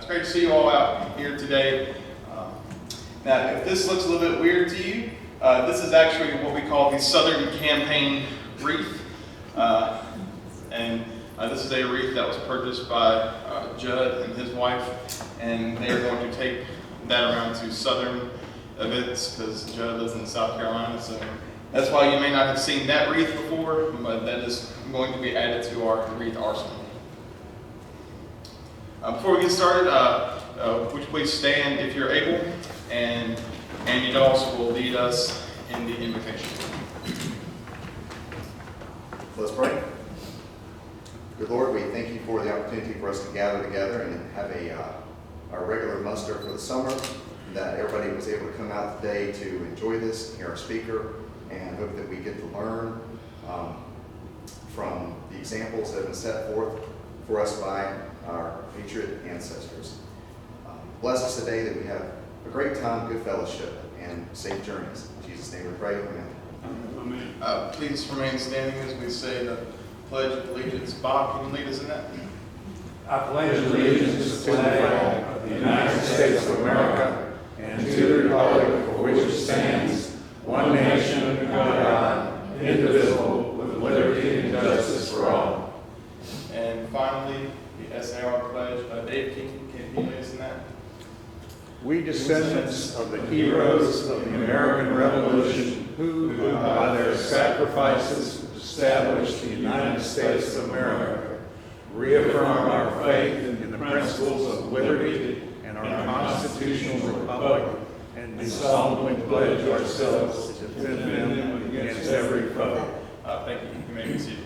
It's great to see you all out here today. Now, if this looks a little bit weird to you, this is actually what we call the Southern Campaign wreath. And this is a wreath that was purchased by Judd and his wife, and they are going to take that around to Southern events because Judd lives in South Carolina. So that's why you may not have seen that wreath before, but that is going to be added to our wreath arsenal. Before we get started, would you please stand if you're able, and Andy Dawes will lead us in the invocation. Let's pray. Good Lord, we thank you for the opportunity for us to gather together and have our regular muster for the summer, that everybody was able to come out today to enjoy this, hear our speaker, and hope that we get to learn from the examples that have been set forth for us by our patriot ancestors. Bless us today that we have a great time, good fellowship, and safe journeys. In Jesus' name we pray, amen. Amen. Please remain standing as we say the Pledge of Allegiance. Bob, can you lead us in that? I pledge allegiance to the flag of the United States of America and to the republic for which it stands, one nation under God, indivisible, with liberty and justice for all. And finally, the SAR pledge. Dave, can you lead us in that? We descendants of the heroes of the American Revolution who, by their sacrifices, established the United States of America, reaffirm our faith in the principles of liberty and our constitutional republic, and do solemnly pledge ourselves to defend them against every foe. Thank you. You may be seated.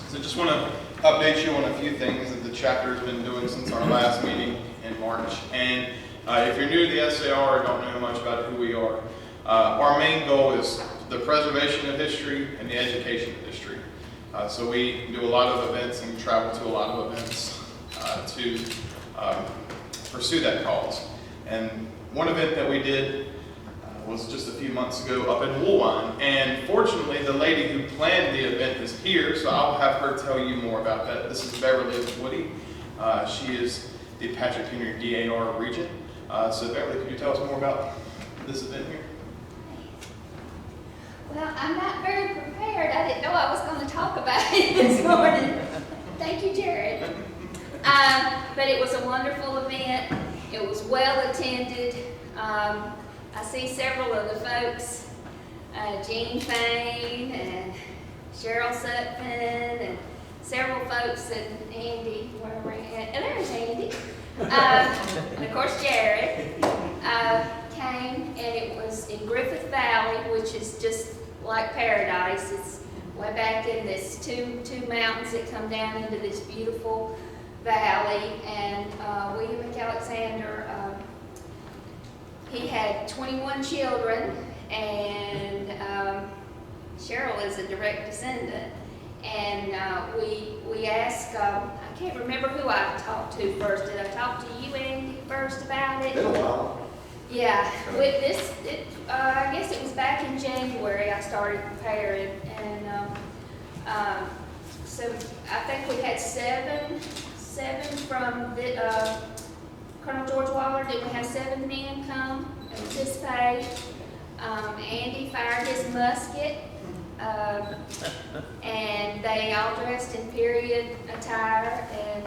So just want to update you on a few things that the chapter has been doing since our last meeting in March. And if you're new to the SAR or don't know much about who we are, our main goal is the preservation of history and the education of history. So we do a lot of events and travel to a lot of events to pursue that cause. And one event that we did was just a few months ago up in Woolwine. And fortunately, the lady who planned the event is here, so I'll have her tell you more about that. This is Beverly Woody. She is the Patrick Henry DAR Regent. So Beverly, could you tell us more about this event here? Well, I'm not very prepared. I didn't know I was going to talk about it this morning. Thank you, Jared. But it was a wonderful event. It was well attended. I see several of the folks, Jean Fain and Cheryl Sutphin, and several folks, and Andy, where we're at. And there's Andy. And of course, Jared came, and it was in Griffith Valley, which is just like paradise. It's way back in this two mountains that come down into this beautiful valley. And William McAlexander, he had 21 children, and Cheryl is a direct descendant. And we asked, I can't remember who I talked to first. Did I talk to you, Andy, first about it? Been a while. Yeah, with this, I guess it was back in January I started preparing, and so I think we had seven from the, Colonel George Waller. Did we have 7 men come and participate? Andy fired his musket, and they all dressed in period attire, and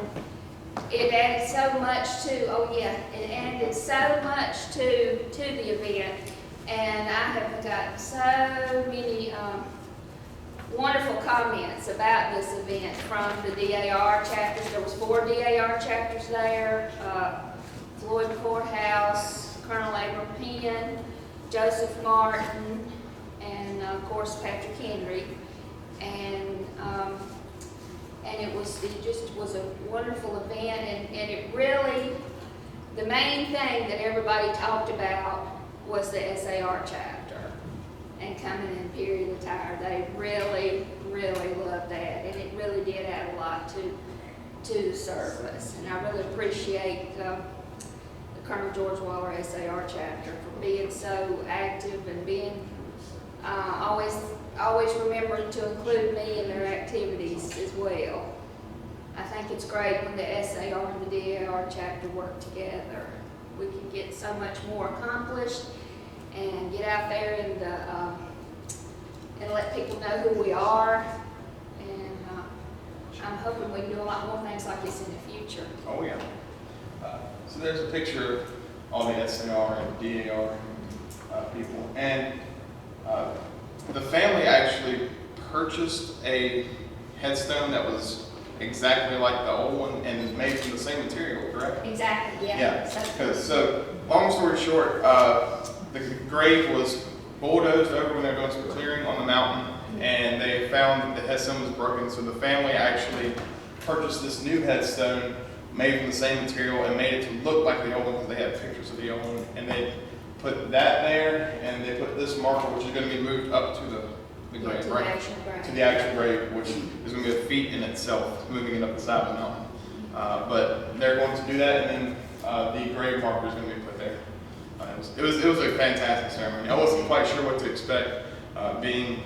it added so much to, it added so much to the event. And I have got so many wonderful comments about this event from the DAR chapters. There was 4 DAR chapters there, Floyd Courthouse, Colonel Abram Penn, Joseph Martin, and of course Patrick Henry. And it just was a wonderful event, and it really, the main thing that everybody talked about was the SAR chapter and coming in period attire. They really, really loved that, and it really did add a lot to the service. And I really appreciate the Colonel George Waller SAR chapter for being so active and being always remembering to include me in their activities as well. I think it's great when the SAR and the DAR chapter work together. We can get so much more accomplished and get out there and let people know who we are. And I'm hoping we can do a lot more things like this in the future. Oh, yeah. So there's a picture of all the SNR and DAR people. And the family actually purchased a headstone that was exactly like the old one and is made from the same material, correct? Exactly, yeah. Yeah. So long story short, the grave was bulldozed over when they were doing some clearing on the mountain, and they found that the headstone was broken. So the family actually purchased this new headstone made from the same material and made it to look like the old one because they had pictures of the old one. And they put that there, and they put this marker, which is going to be moved up to the grave, right? To the actual grave, which is going to be a feat in itself, moving it up the side of the mountain. But they're going to do that, and then the grave marker is going to be put there. It was a fantastic ceremony. I wasn't quite sure what to expect, being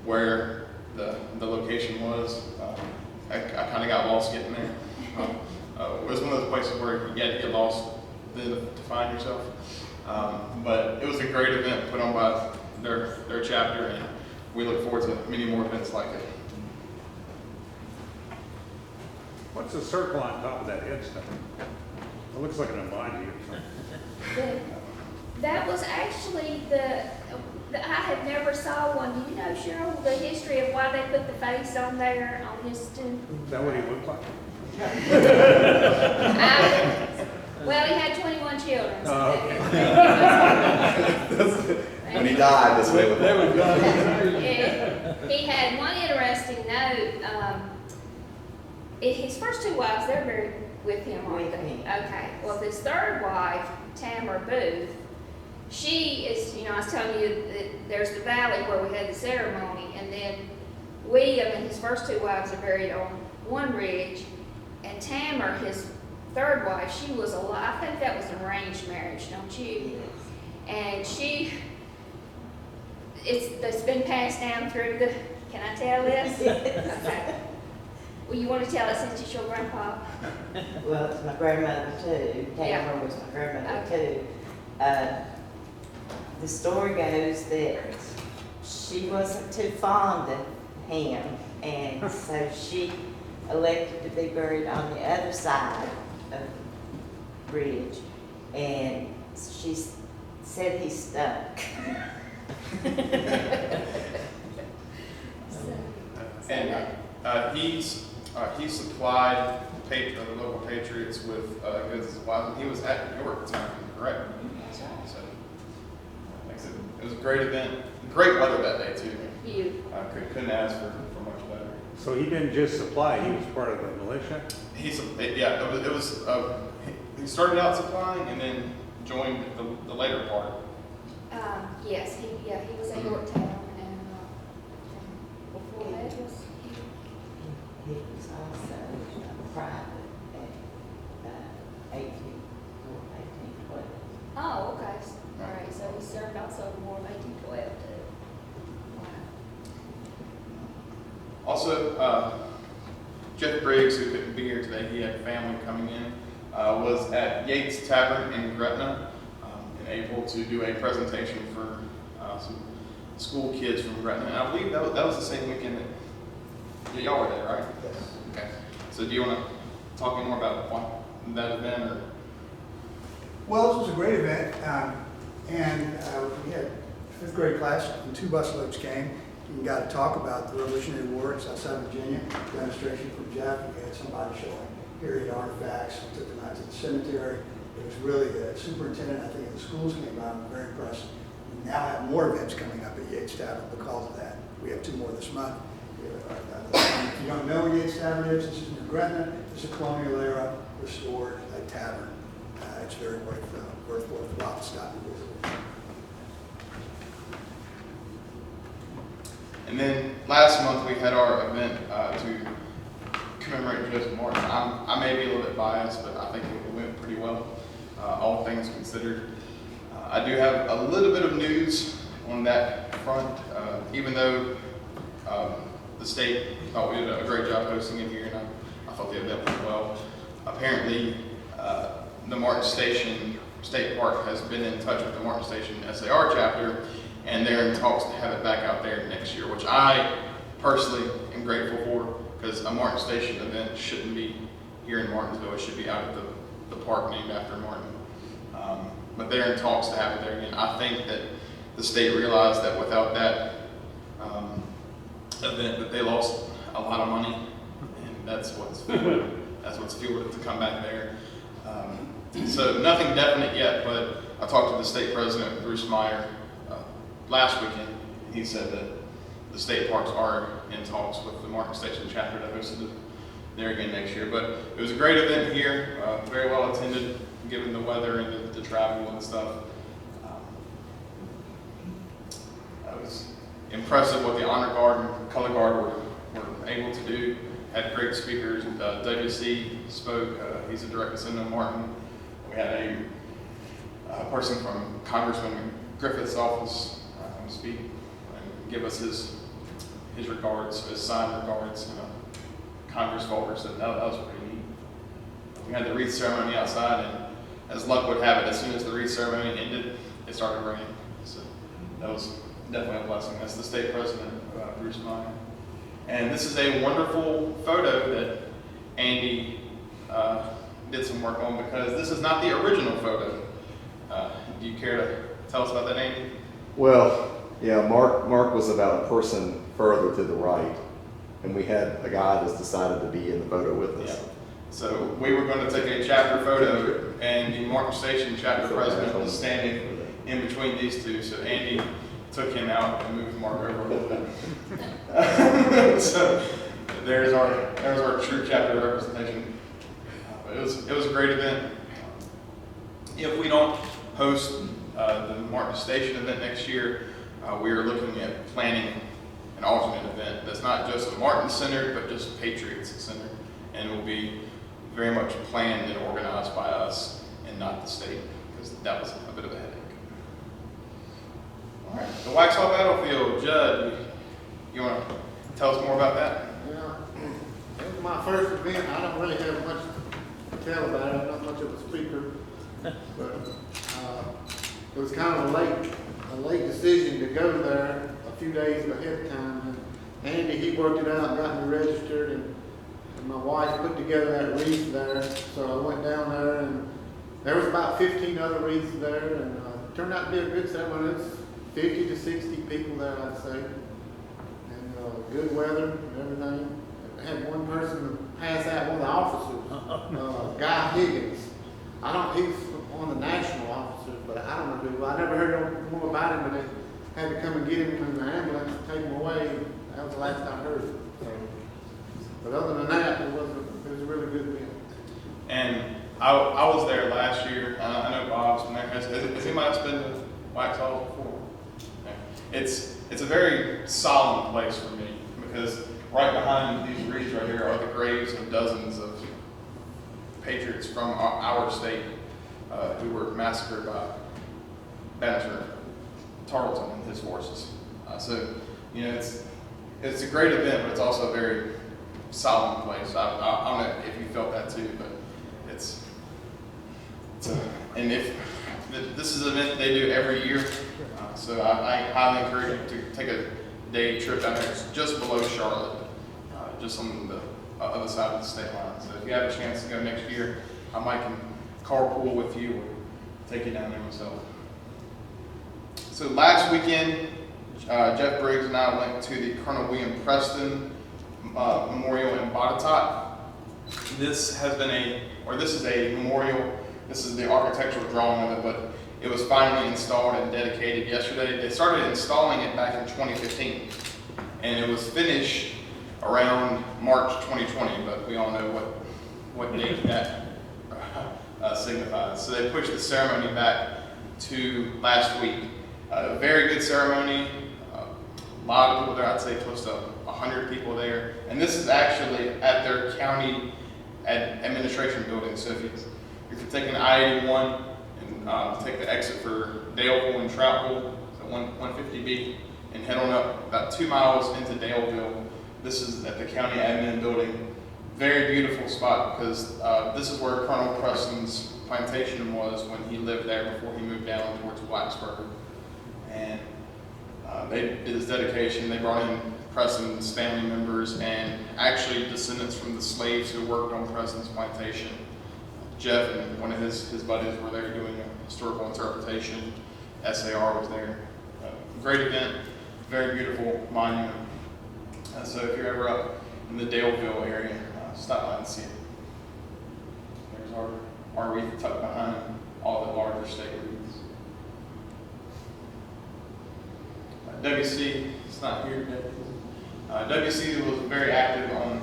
where the location was. I kind of got lost getting there. It was one of those places where you had to get lost to find yourself. But it was a great event put on by their chapter, and we look forward to many more events like it. What's the circle on top of that headstone? It looks like an emoji or something. That was actually I have never saw one. Do you know, Cheryl, the history of why they put the face on there on his tomb? Is that what he looked like? Well, he had 21 children. So When he died, that's what it was. He had one interesting note. His first two wives, they're buried with him, aren't they? Okay. Well, his third wife, Tamara Booth, she is, I was telling you that there's the valley where we had the ceremony, and then William and his first two wives are buried on one ridge, and Tamara, his third wife, she was alive. I think that was an arranged marriage, don't you? And it's been passed down through the, can I tell this? Okay. Well, you want to tell us since it's your grandpa? Well, it's my grandmother too. Tamara was my grandmother too. The story goes that she wasn't too fond of him, and so she elected to be buried on the other side of the bridge, and she said he stunk. And he supplied the local patriots with goods as well. He was at New York at the time, correct? That's right. So, like I said, it was a great event. Great weather that day too. Couldn't ask for much better. So he didn't just supply; he was part of the militia. He started out supplying and then joined the later part. Yes, he was at Yorktown, and before that was He was also a private at 1812. Oh, okay. All right, so he served also in War of 1812 too. Wow. Also, Jeff Briggs, who couldn't be here today, he had family coming in, was at Yates Tavern in Gretna and able to do a presentation for some school kids from Gretna. And I believe that was the same weekend that y'all were there, right? Yes. Okay. So do you want to talk any more about that event? Or? Well, this was a great event, and we had fifth grade class and 2 busloads came. We got to talk about the Revolutionary War in Southside Virginia, demonstration from Jeff. We had somebody showing period artifacts. We took them out to the cemetery. It was really the superintendent, I think, of the schools came by and were very impressed. We now have more events coming up at Yates Tavern because of that. We have 2 more this month. If you don't know where Yates Tavern is, this is New Gretna. It's a colonial era restored tavern. It's very worthwhile to stop and visit. And then last month we had our event to commemorate Joseph Martin. I may be a little bit biased, but I think it went pretty well, all things considered. I do have a little bit of news on that front, even though the state thought we did a great job hosting it here, and I thought the event went well. Apparently, the Martin Station State Park has been in touch with the Martin Station SAR chapter, and they're in talks to have it back out there next year, which I personally am grateful for, because a Martin Station event shouldn't be here in Martinsville. It should be out at the park named after Martin. But they're in talks to have it there again. I think that the state realized that without that event, that they lost a lot of money, and that's what's fueled it to come back there. So nothing definite yet, but I talked to the state president, Bruce Meyer, last weekend. He said that the state parks are in talks with the Martin Station chapter to host it there again next year. But it was a great event here, very well attended, given the weather and the travel and stuff. I was impressive what the honor guard and color guard were able to do. Had great speakers. WC spoke. He's a direct descendant of Martin. We had a person from Congressman Griffith's office speak and give us his regards, his signed regards in a Congress folder. So that was pretty neat. We had the wreath ceremony outside, and as luck would have it, as soon as the wreath ceremony ended, it started raining. So that was definitely a blessing. That's the state president, Bruce Meyer. And this is a wonderful photo that Andy did some work on, because this is not the original photo. Do you care to tell us about that, Andy? Well, yeah, Mark was about a person further to the right, and we had a guy that's decided to be in the photo with us. Yeah. So we were going to take a chapter photo, and the Martin Station chapter president was standing in between these two. So Andy took him out and moved Mark over a little bit. So there's our true chapter representation. But it was a great event. If we don't host the Martin Station event next year, we are looking at planning an alternate event that's not just Martin centered, but just Patriots centered, and it will be very much planned and organized by us and not the state, because that was a bit of a headache. All right, the Waxhaw Battlefield. Judd, you want to tell us more about that? Yeah, it was my first event. I don't really have much to tell about it. I'm not much of a speaker, but it was kind of a late decision to go there a few days ahead of time. And Andy, he worked it out and got me registered, and my wife put together that wreath there. So I went down there, and there was about 15 other wreaths there, and it turned out to be a good ceremony. It's 50 to 60 people there, I'd say, and good weather and everything. I had one person pass out, one of the officers, Guy Higgins. He was one of the national officers, but I don't know who. I never heard more about him, but they had to come and get him in the ambulance and take him away. That was the last I heard. So, but other than that, it was a really good event. And I was there last year. I know Bob's been there. Has anybody else been to Waxhaw before? Okay. It's a very solemn place for me, because right behind these wreaths right here are the graves of dozens of patriots from our state who were massacred by Banasher Tarleton and his forces. So, you know, it's a great event, but it's also a very solemn place. I don't know if you felt that too, but and if this is an event they do every year, so I highly encourage you to take a day trip down there. It's just below Charlotte, just on the other side of the state line. So if you have a chance to go next year, I might can carpool with you or take you down there myself. So last weekend, Jeff Briggs and I went to the Colonel William Preston Memorial in Botetourt. This is a memorial. This is the architectural drawing of it, but it was finally installed and dedicated yesterday. They started installing it back in 2015, and it was finished around March 2020, but we all know what date that signifies. So they pushed the ceremony back to last week. A very good ceremony. A lot of people there. I'd say close to 100 people there. And this is actually at their county administration building. So if you're taking I-81 and take the exit for Daleville and Troutville, so 150B, and head on up about 2 miles into Daleville, this is at the county admin building. very beautiful spot because this is where Colonel Preston's plantation was when he lived there before he moved down towards Blacksburg. And they did his dedication. They brought in Preston's family members and actually descendants from the slaves who worked on Preston's plantation. Jeff and one of his buddies were there doing a historical interpretation. SAR was there. Great event, very beautiful monument. So if you're ever up in the Daleville area, stop by and see it. There's our wreath tucked behind all the larger state wreaths. WC is not here today. WC was very active on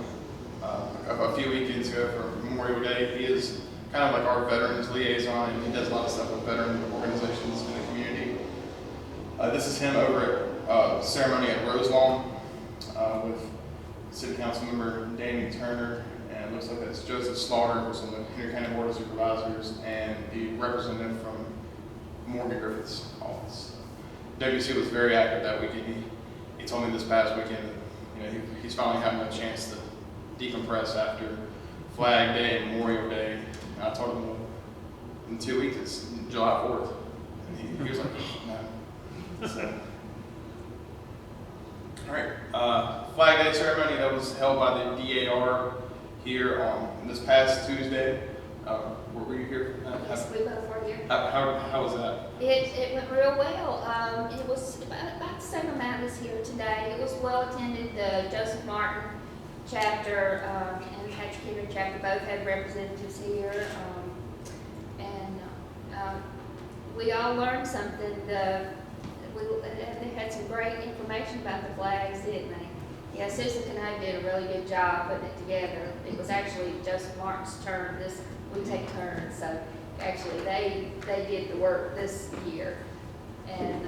a few weekends ago for Memorial Day. He is kind of like our veterans liaison, and he does a lot of stuff with veteran organizations in the community. This is him over at ceremony at Roselawn with City Council member Danny Turner, and it looks like that's Joseph Slaughter, who's on the Henry County Board of Supervisors, and the representative from Morgan Griffith's office. WC was very active that weekend. He told me this past weekend that he's finally having a chance to decompress after Flag Day and Memorial Day. And I told him, well, in 2 weeks it's July 4th. And he was like, no. So, all right, Flag Day ceremony that was held by the DAR here on this past Tuesday. Were you here? Yes, we both were here. How was that? It went real well. It was about the same amount as here today. It was well attended. The Joseph Martin chapter and Patrick Henry chapter both had representatives here. We all learned something. They had some great information about the flags, didn't they? Yeah, Susan Canade did a really good job putting it together. It was actually Joseph Martin's turn. We take turns, so actually they did the work this year, and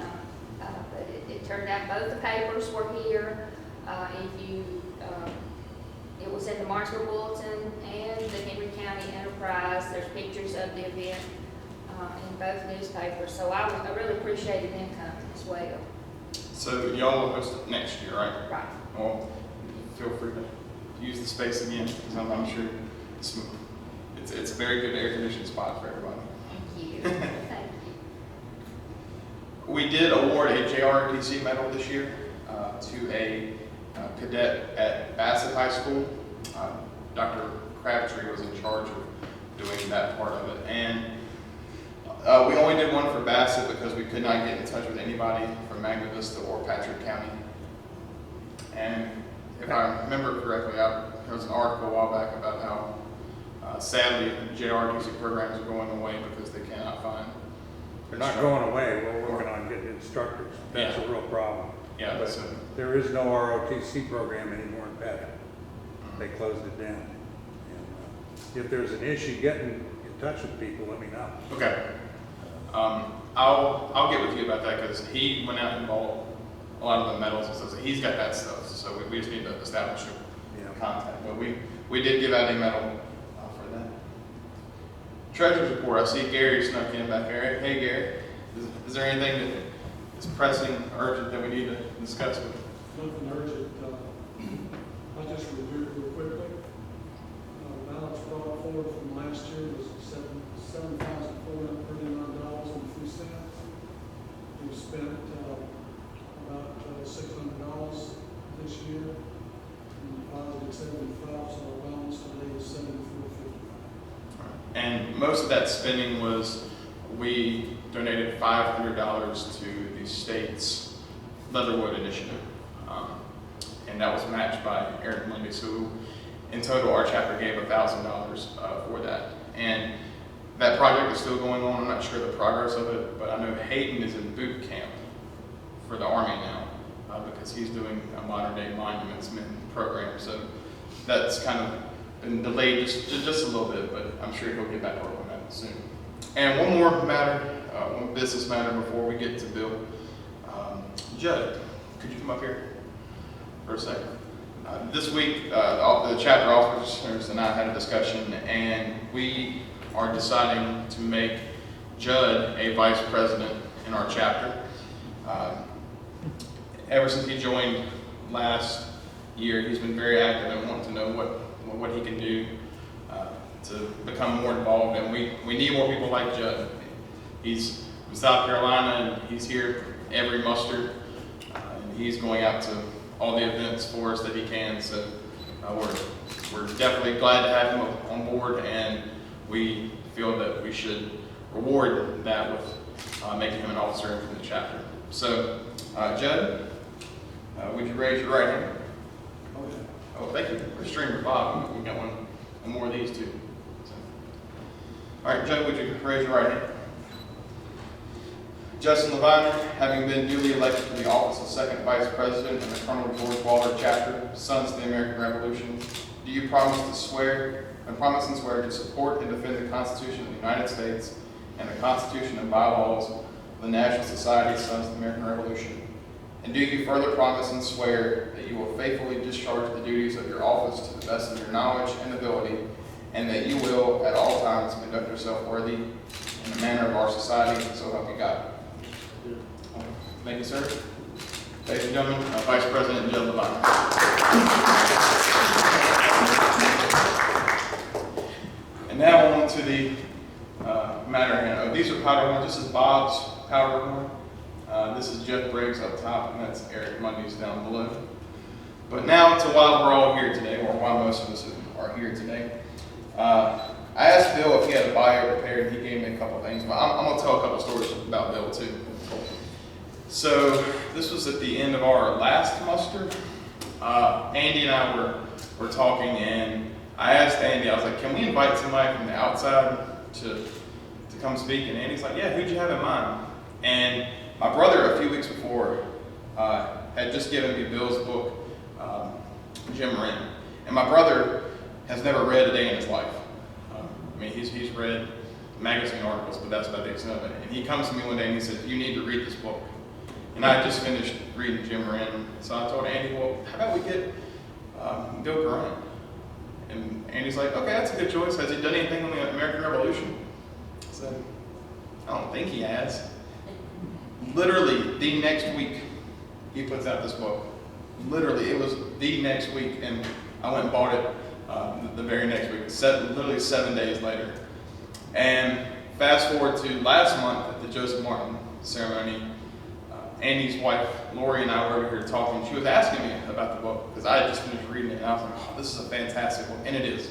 but it turned out both the papers were here. It was in the Martinsville Bulletin and the Henry County Enterprise. There's pictures of the event in both newspapers, so I really appreciated them coming as well. So y'all will host it next year, right? Right. Well, feel free to use the space again, because I'm sure it's a very good air-conditioned spot for everybody. Thank you. Thank you. We did award a JROTC medal this year to a cadet at Bassett High School. Dr. Crabtree was in charge of doing that part of it. And we only did one for Bassett because we could not get in touch with anybody from Magna Vista or Patrick County. And if I remember correctly, there was an article a while back about how sadly JROTC programs are going away because they cannot find. They're not going away, we're working on getting instructors. That's Yeah. a real problem. Yeah, But so, there is no ROTC program anymore in Patrick. They closed it down. And if there's an issue getting in touch with people, let me know. okay. I'll get with you about that because he went out and bought a lot of the medals and stuff. So he's got that stuff. So we just need to establish a contact. But we did give out a medal for that. Treasurer's report. I see Gary snuck in back there. Hey Gary, is there anything that is pressing, urgent that we need to discuss with? Nothing urgent. I just reviewed it real quickly. Balance brought forward from last year was $7,439.03. We spent about $600 this year. And deposited 75, so our balance today is $7,455. And most of that spending was, we donated $500 to the state's Leatherwood Initiative. And that was matched by Eric Mundy. So in total, our chapter gave $1,000 for that. And that project is still going on. I'm not sure the progress of it, but I know Hayden is in boot camp for the Army now because he's doing a modern day monuments men program. So that's kind of been delayed just a little bit, but I'm sure he'll get back to work on that soon. And one more matter, one business matter before we get to Bill. Judd, could you come up here for a second? This week, the chapter officers and I had a discussion, and we are deciding to make Judd a vice president in our chapter. Ever since he joined last year, he's been very active and wanting to know what he can do to become more involved. And we need more people like Judd. He's from South Carolina, and he's here every muster. And he's going out to all the events for us that he can. So we're definitely glad to have him on board, and we feel that we should reward that with making him an officer in the chapter. So, Judd, would you raise your right hand? Oh, thank you. We're streamer Bob. We got one more of these too. So. All right, Judd, would you raise your right hand? Justin Leviner, having been duly elected to the office of Second Vice President in the Colonel George Waller Chapter, Sons of the American Revolution, do you promise and swear to support and defend the Constitution of the United States and the Constitution and bylaws of the National Society, Sons of the American Revolution? And do you further promise and swear that you will faithfully discharge the duties of your office to the best of your knowledge and ability, and that you will at all times conduct yourself worthy in the manner of our society, so help you God? Thank you, sir. Ladies and gentlemen, Vice President Judd Leviner. And now on to the matter at hand. These are powder horns. This is Bob's powder horn. This is Jeff Briggs up top, and that's Eric Mundy's down below. But now to why we're all here today, or why most of us are here today. I asked Bill if he had a bio prepared, and he gave me a couple things, but I'm going to tell a couple stories about Bill too. So this was at the end of our last muster. Andy and I were talking, and I asked Andy, I was like, can we invite somebody from the outside to come speak? And Andy's like, yeah, who'd you have in mind? And my brother, a few weeks before, had just given me Bill's book, Jim Wren. And my brother has never read a day in his life. I mean, he's read magazine articles, but that's about the extent of it. And he comes to me one day and he said, you need to read this book. And I had just finished reading Jim Wren. So I told Andy, well, how about we get Bill Guerrant? And Andy's like, okay, that's a good choice. Has he done anything on the American Revolution? I said, I don't think he has. Literally, the next week, he puts out this book. Literally, it was the next week, and I went and bought it the very next week, literally 7 days later. And fast forward to last month at the Joseph Martin ceremony, Andy's wife, Lori, and I were over here talking. She was asking me about the book, because I had just finished reading it, and I was like, oh, this is a fantastic book, and it is.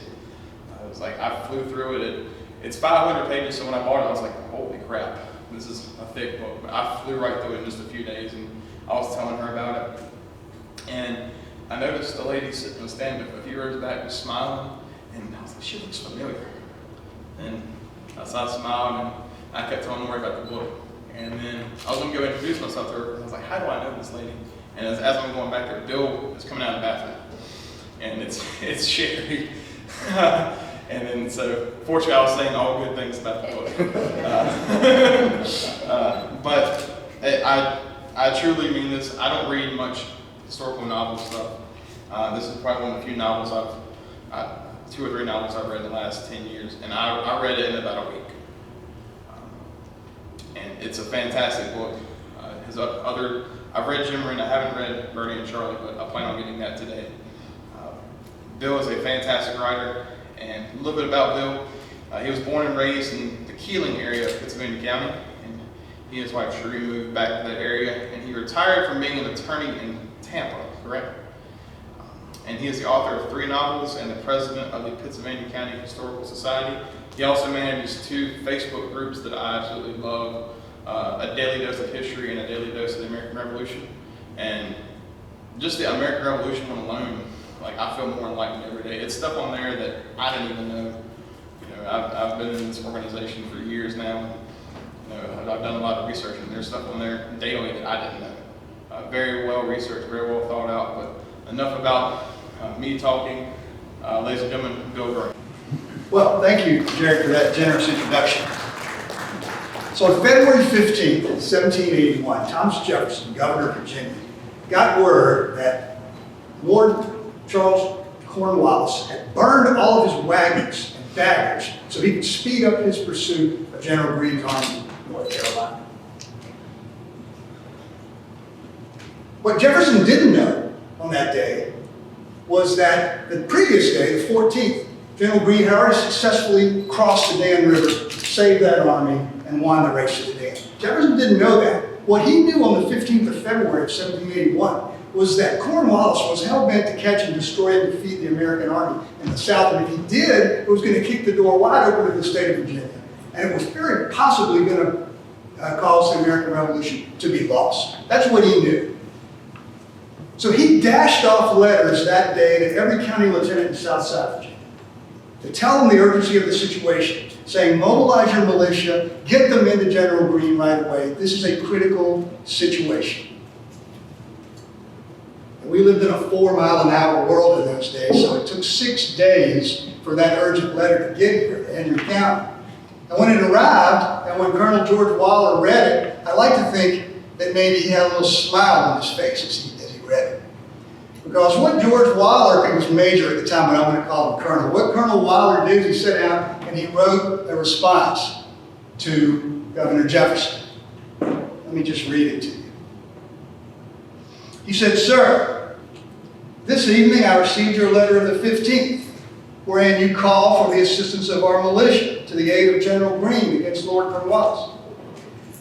I was like, I flew through it. It's 500 pages, so when I bought it, I was like, holy crap, this is a thick book. But I flew right through it in just a few days, and I was telling her about it. And I noticed the lady sitting in the stand a few rows back was smiling, and I was like, she looks familiar. And I smiled, and I kept telling Lori about the book. And then I was going to go introduce myself to her, and I was like, how do I know this lady? And as I'm going back there, Bill is coming out of the bathroom, and it's Sherry. And then, so fortunately, I was saying all good things about the book. But I truly mean this. I don't read much historical novel stuff. This is probably one of the few novels 2 or 3 novels I've read in the last 10 years, and I read it in about a week. And it's a fantastic book. I've read Jim Wren. I haven't read Bertie and Charlie, but I plan on getting that today. Bill is a fantastic writer, and a little bit about Bill. He was born and raised in the Keeling area of Pittsylvania County, and he and his wife Cherie moved back to that area, and he retired from being an attorney in Tampa, correct? And he is the author of 3 novels and the president of the Pittsylvania County Historical Society. He also manages 2 Facebook groups that I absolutely love, A Daily Dose of History and A Daily Dose of the American Revolution. And just the American Revolution one alone, like, I feel more enlightened every day. It's stuff on there that I didn't even know. You know, I've been in this organization for years now. You know, I've done a lot of research, and there's stuff on there daily that I didn't know. Very well researched, very well thought out, but enough about me talking. Ladies and gentlemen, Bill Guerrant. Well, thank you, Jared, for that generous introduction. So on February 15th, 1781, Thomas Jefferson, governor of Virginia, got word that Lord Charles Cornwallis had burned all of his wagons and daggers so he could speed up his pursuit of General Greene's army in North Carolina. What Jefferson didn't know on that day was that the previous day, the 14th, General Greene had already successfully crossed the Dan River, saved that army, and won the race to the Dan. Jefferson didn't know that. What he knew on the 15th of February of 1781 was that Cornwallis was hell-bent to catch and destroy and defeat the American army in the South, and if he did, it was going to kick the door wide open to the state of Virginia. And it was very possibly going to cause the American Revolution to be lost. That's what he knew. So he dashed off letters that day to every county lieutenant in Southside Virginia to tell them the urgency of the situation, saying, mobilize your militia, get them into General Greene right away. This is a critical situation. And we lived in a 4-mile-an-hour world in those days, so it took 6 days for that urgent letter to get here to Henry County. And when it arrived, and when Colonel George Waller read it, I like to think that maybe he had a little smile on his face as he read it. Because what George Waller, he was major at the time, but I'm going to call him Colonel. What Colonel Waller did is he sat down and he wrote a response to Governor Jefferson. Let me just read it to you. He said, "Sir, this evening I received your letter of the 15th, wherein you call for the assistance of our militia to the aid of General Greene against Lord Cornwallis.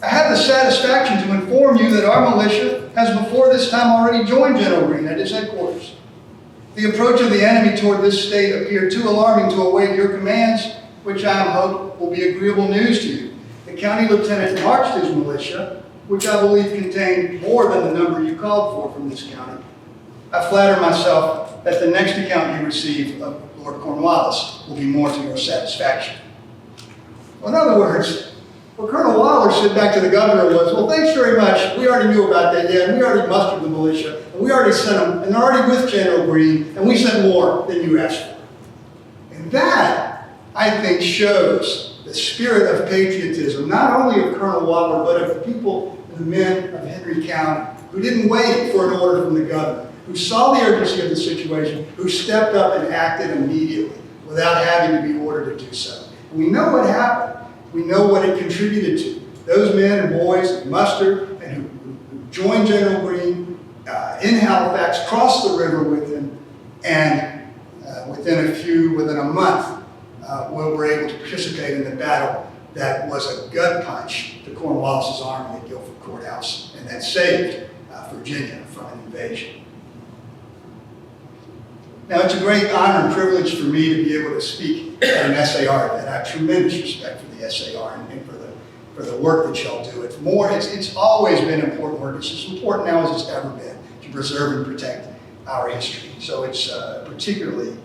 I have the satisfaction to inform you that our militia has before this time already joined General Greene at his headquarters. The approach of the enemy toward this state appeared too alarming to await your commands, which I hope will be agreeable news to you. The county lieutenant marched his militia, which I believe contained more than the number you called for from this county. I flatter myself that the next account you receive of Lord Cornwallis will be more to your satisfaction." Well, in other words, what Colonel Waller said back to the governor was, well, thanks very much. We already knew about that, yeah, and we already mustered the militia, and we already sent them, and they're already with General Greene, and we sent more than you asked for. And that, I think, shows the spirit of patriotism, not only of Colonel Waller, but of the people, the men of Henry County, who didn't wait for an order from the governor, who saw the urgency of the situation, who stepped up and acted immediately without having to be ordered to do so. And we know what happened. We know what it contributed to. Those men and boys who mustered and who joined General Greene in Halifax, crossed the river with him, and within a month, were able to participate in the battle that was a gut punch to Cornwallis' army at Guilford Courthouse, and that saved Virginia from an invasion. Now, it's a great honor and privilege for me to be able to speak at an SAR event. I have tremendous respect for the SAR and for the work that y'all do. It's always been important work. It's as important now as it's ever been to preserve and protect our history. So it's particularly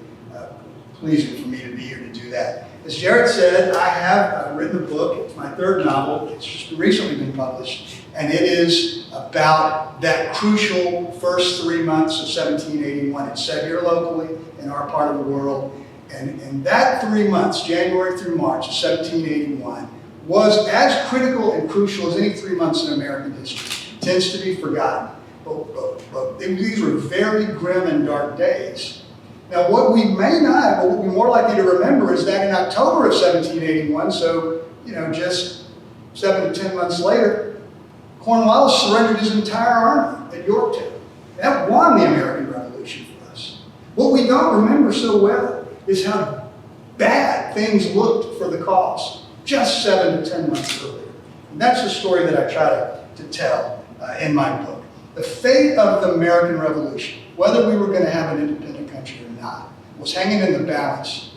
pleasing for me to be here to do that. As Jared said, I have written a book. It's my third novel. It's just recently been published. And it is about that crucial first 3 months of 1781. It's set here locally in our part of the world. And that 3 months, January through March of 1781, was as critical and crucial as any 3 months in American history. It tends to be forgotten. But these were very grim and dark days. Now, what we may not, but what we're more likely to remember is that in October of 1781, so, just 7 to 10 months later, Cornwallis surrendered his entire army at Yorktown. That won the American Revolution for us. What we don't remember so well is how bad things looked for the cause just 7 to 10 months earlier. And that's the story that I try to tell in my book. The fate of the American Revolution, whether we were going to have an independent country or not, was hanging in the balance.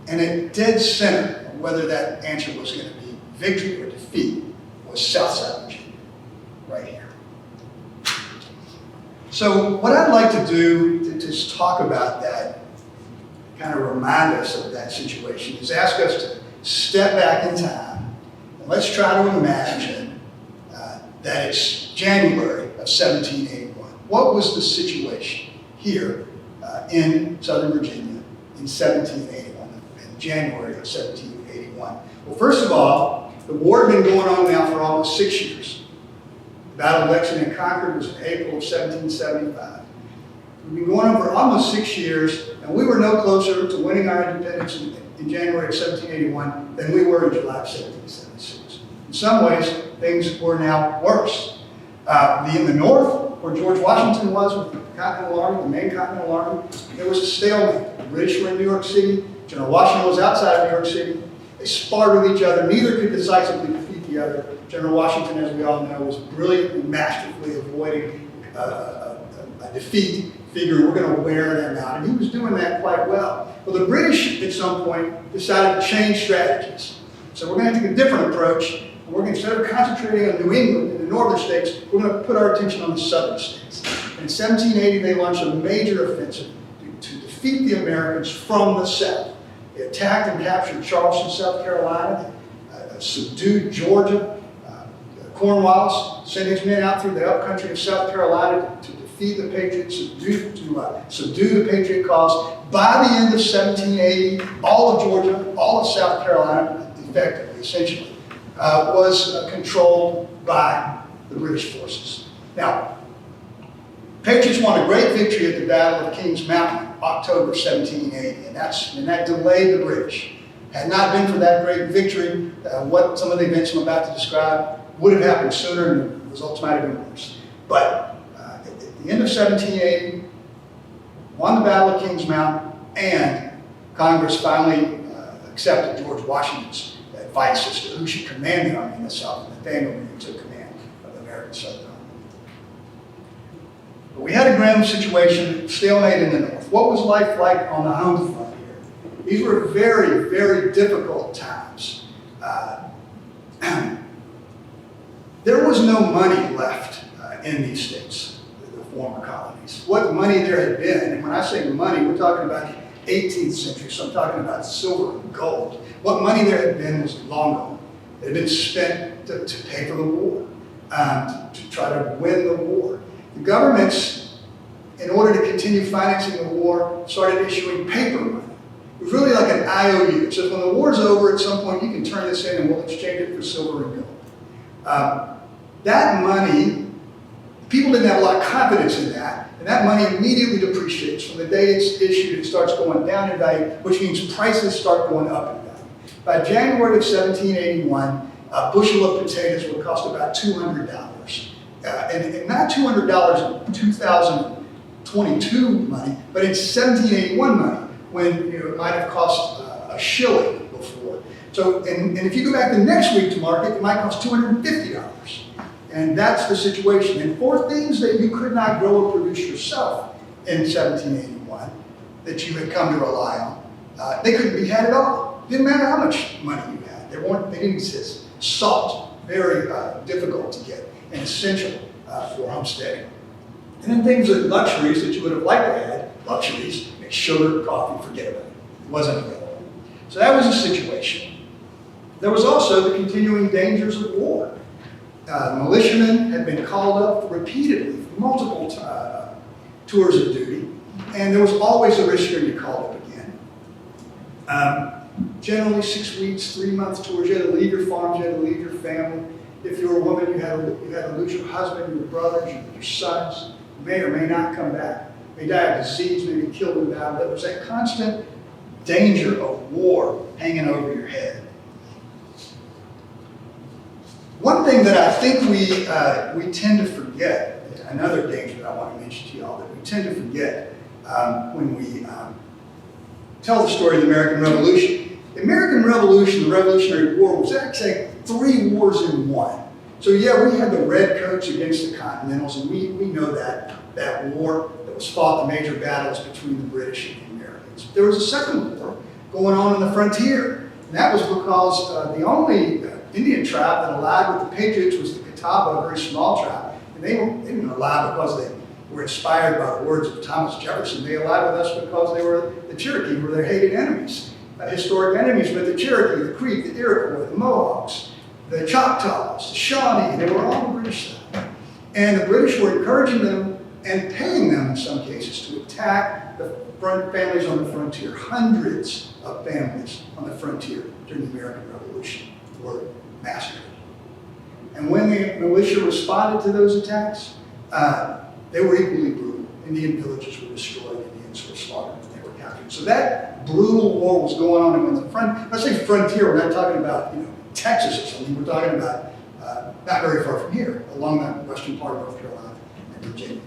And at dead center of whether that answer was going to be victory or defeat was Southside Virginia, right here. So what I'd like to do to just talk about that, kind of remind us of that situation, is ask us to step back in time, and let's try to imagine that it's January of 1781. What was the situation here in Southern Virginia in 1781, in January of 1781? Well, first of all, the war had been going on now for almost 6 years. The Battle of Lexington and Concord was in April of 1775. We've been going on for almost 6 years, and we were no closer to winning our independence in January of 1781 than we were in July of 1776. In some ways, things were now worse. In the North, where George Washington was with the Continental Army, the main Continental Army, there was a stalemate. The British were in New York City. General Washington was outside of New York City. They sparred with each other. Neither could decisively defeat the other. General Washington, as we all know, was brilliant and masterfully avoiding a defeat, figuring we're going to wear them out. And he was doing that quite well. Well, the British, at some point, decided to change strategies. So we're going to take a different approach. And we're going to, instead of concentrating on New England and the northern states, we're going to put our attention on the southern states. In 1780, they launched a major offensive to defeat the Americans from the south. They attacked and captured Charleston, South Carolina. They subdued Georgia. Cornwallis sent his men out through the upcountry of South Carolina to defeat the Patriots, subdue the Patriot cause. By the end of 1780, all of Georgia, all of South Carolina, effectively, essentially, was controlled by the British forces. Now, Patriots won a great victory at the Battle of Kings Mountain, October 1780, and that delayed the British. Had not been for that great victory, what some of the events I'm about to describe would have happened sooner, and the results might have been worse. But at the end of 1780, won the Battle of Kings Mountain, and Congress finally accepted George Washington's advice as to who should command the army in the South, and Nathaniel Greene took command of the American Southern Army. But we had a grim situation, stalemate in the North. What was life like on the home front here? These were very, very difficult times. There was no money left in these states, the former colonies. What money there had been, and when I say money, we're talking about the 18th century, so I'm talking about silver and gold. What money there had been was long gone. It had been spent to pay for the war, to try to win the war. The governments, in order to continue financing the war, started issuing paper money. It was really like an IOU. It says when the war's over, at some point, you can turn this in and we'll exchange it for silver and gold. That money, people didn't have a lot of confidence in that, and that money immediately depreciates. From the day it's issued, it starts going down in value, which means prices start going up in value. By January of 1781, a bushel of potatoes would cost about $200. And not $200 in 2022 money, but in 1781 money, when it might have cost a shilling before. So, and if you go back the next week to market, it might cost $250. And that's the situation. And for things that you could not grow or produce yourself in 1781, that you had come to rely on, they couldn't be had at all. Didn't matter how much money you had. They didn't exist. Salt, very difficult to get and essential for homesteading. And then things like luxuries that you would have liked to have, luxuries, like sugar, coffee, forget about it. It wasn't available. So that was the situation. There was also the continuing dangers of war. Militiamen had been called up repeatedly for multiple tours of duty, and there was always a risk of being called up again. Generally 6 weeks, 3 month tours. You had to leave your farms, you had to leave your family. If you were a woman, you had to lose your husband, your brothers, your sons. You may or may not come back. You may die of disease, may be killed in battle. There was that constant danger of war hanging over your head. One thing that I think we tend to forget, another danger that I want to mention to y'all, that we tend to forget when we tell the story of the American Revolution. The American Revolution, the Revolutionary War, was actually 3 wars in one. So yeah, we had the Redcoats against the Continentals, and we know that war that was fought, the major battles between the British and the Americans. There was a second war going on in the frontier, and that was because the only Indian tribe that allied with the Patriots was the Catawba, a very small tribe. And they didn't ally because they were inspired by the words of Thomas Jefferson. They allied with us because they were the Cherokee, were their hated enemies. Historic enemies with the Cherokee, the Creek, the Iroquois, the Mohawks, the Choctaws, the Shawnee. They were all the British side. And the British were encouraging them and paying them in some cases to attack the families on the frontier. Hundreds of families on the frontier during the American Revolution were massacred. And when the militia responded to those attacks, they were equally brutal. Indian villages were destroyed, Indians were slaughtered, and they were captured. So that brutal war was going on in the front. Let's say frontier, we're not talking about Texas or something. We're talking about not very far from here, along the western part of North Carolina Virginia.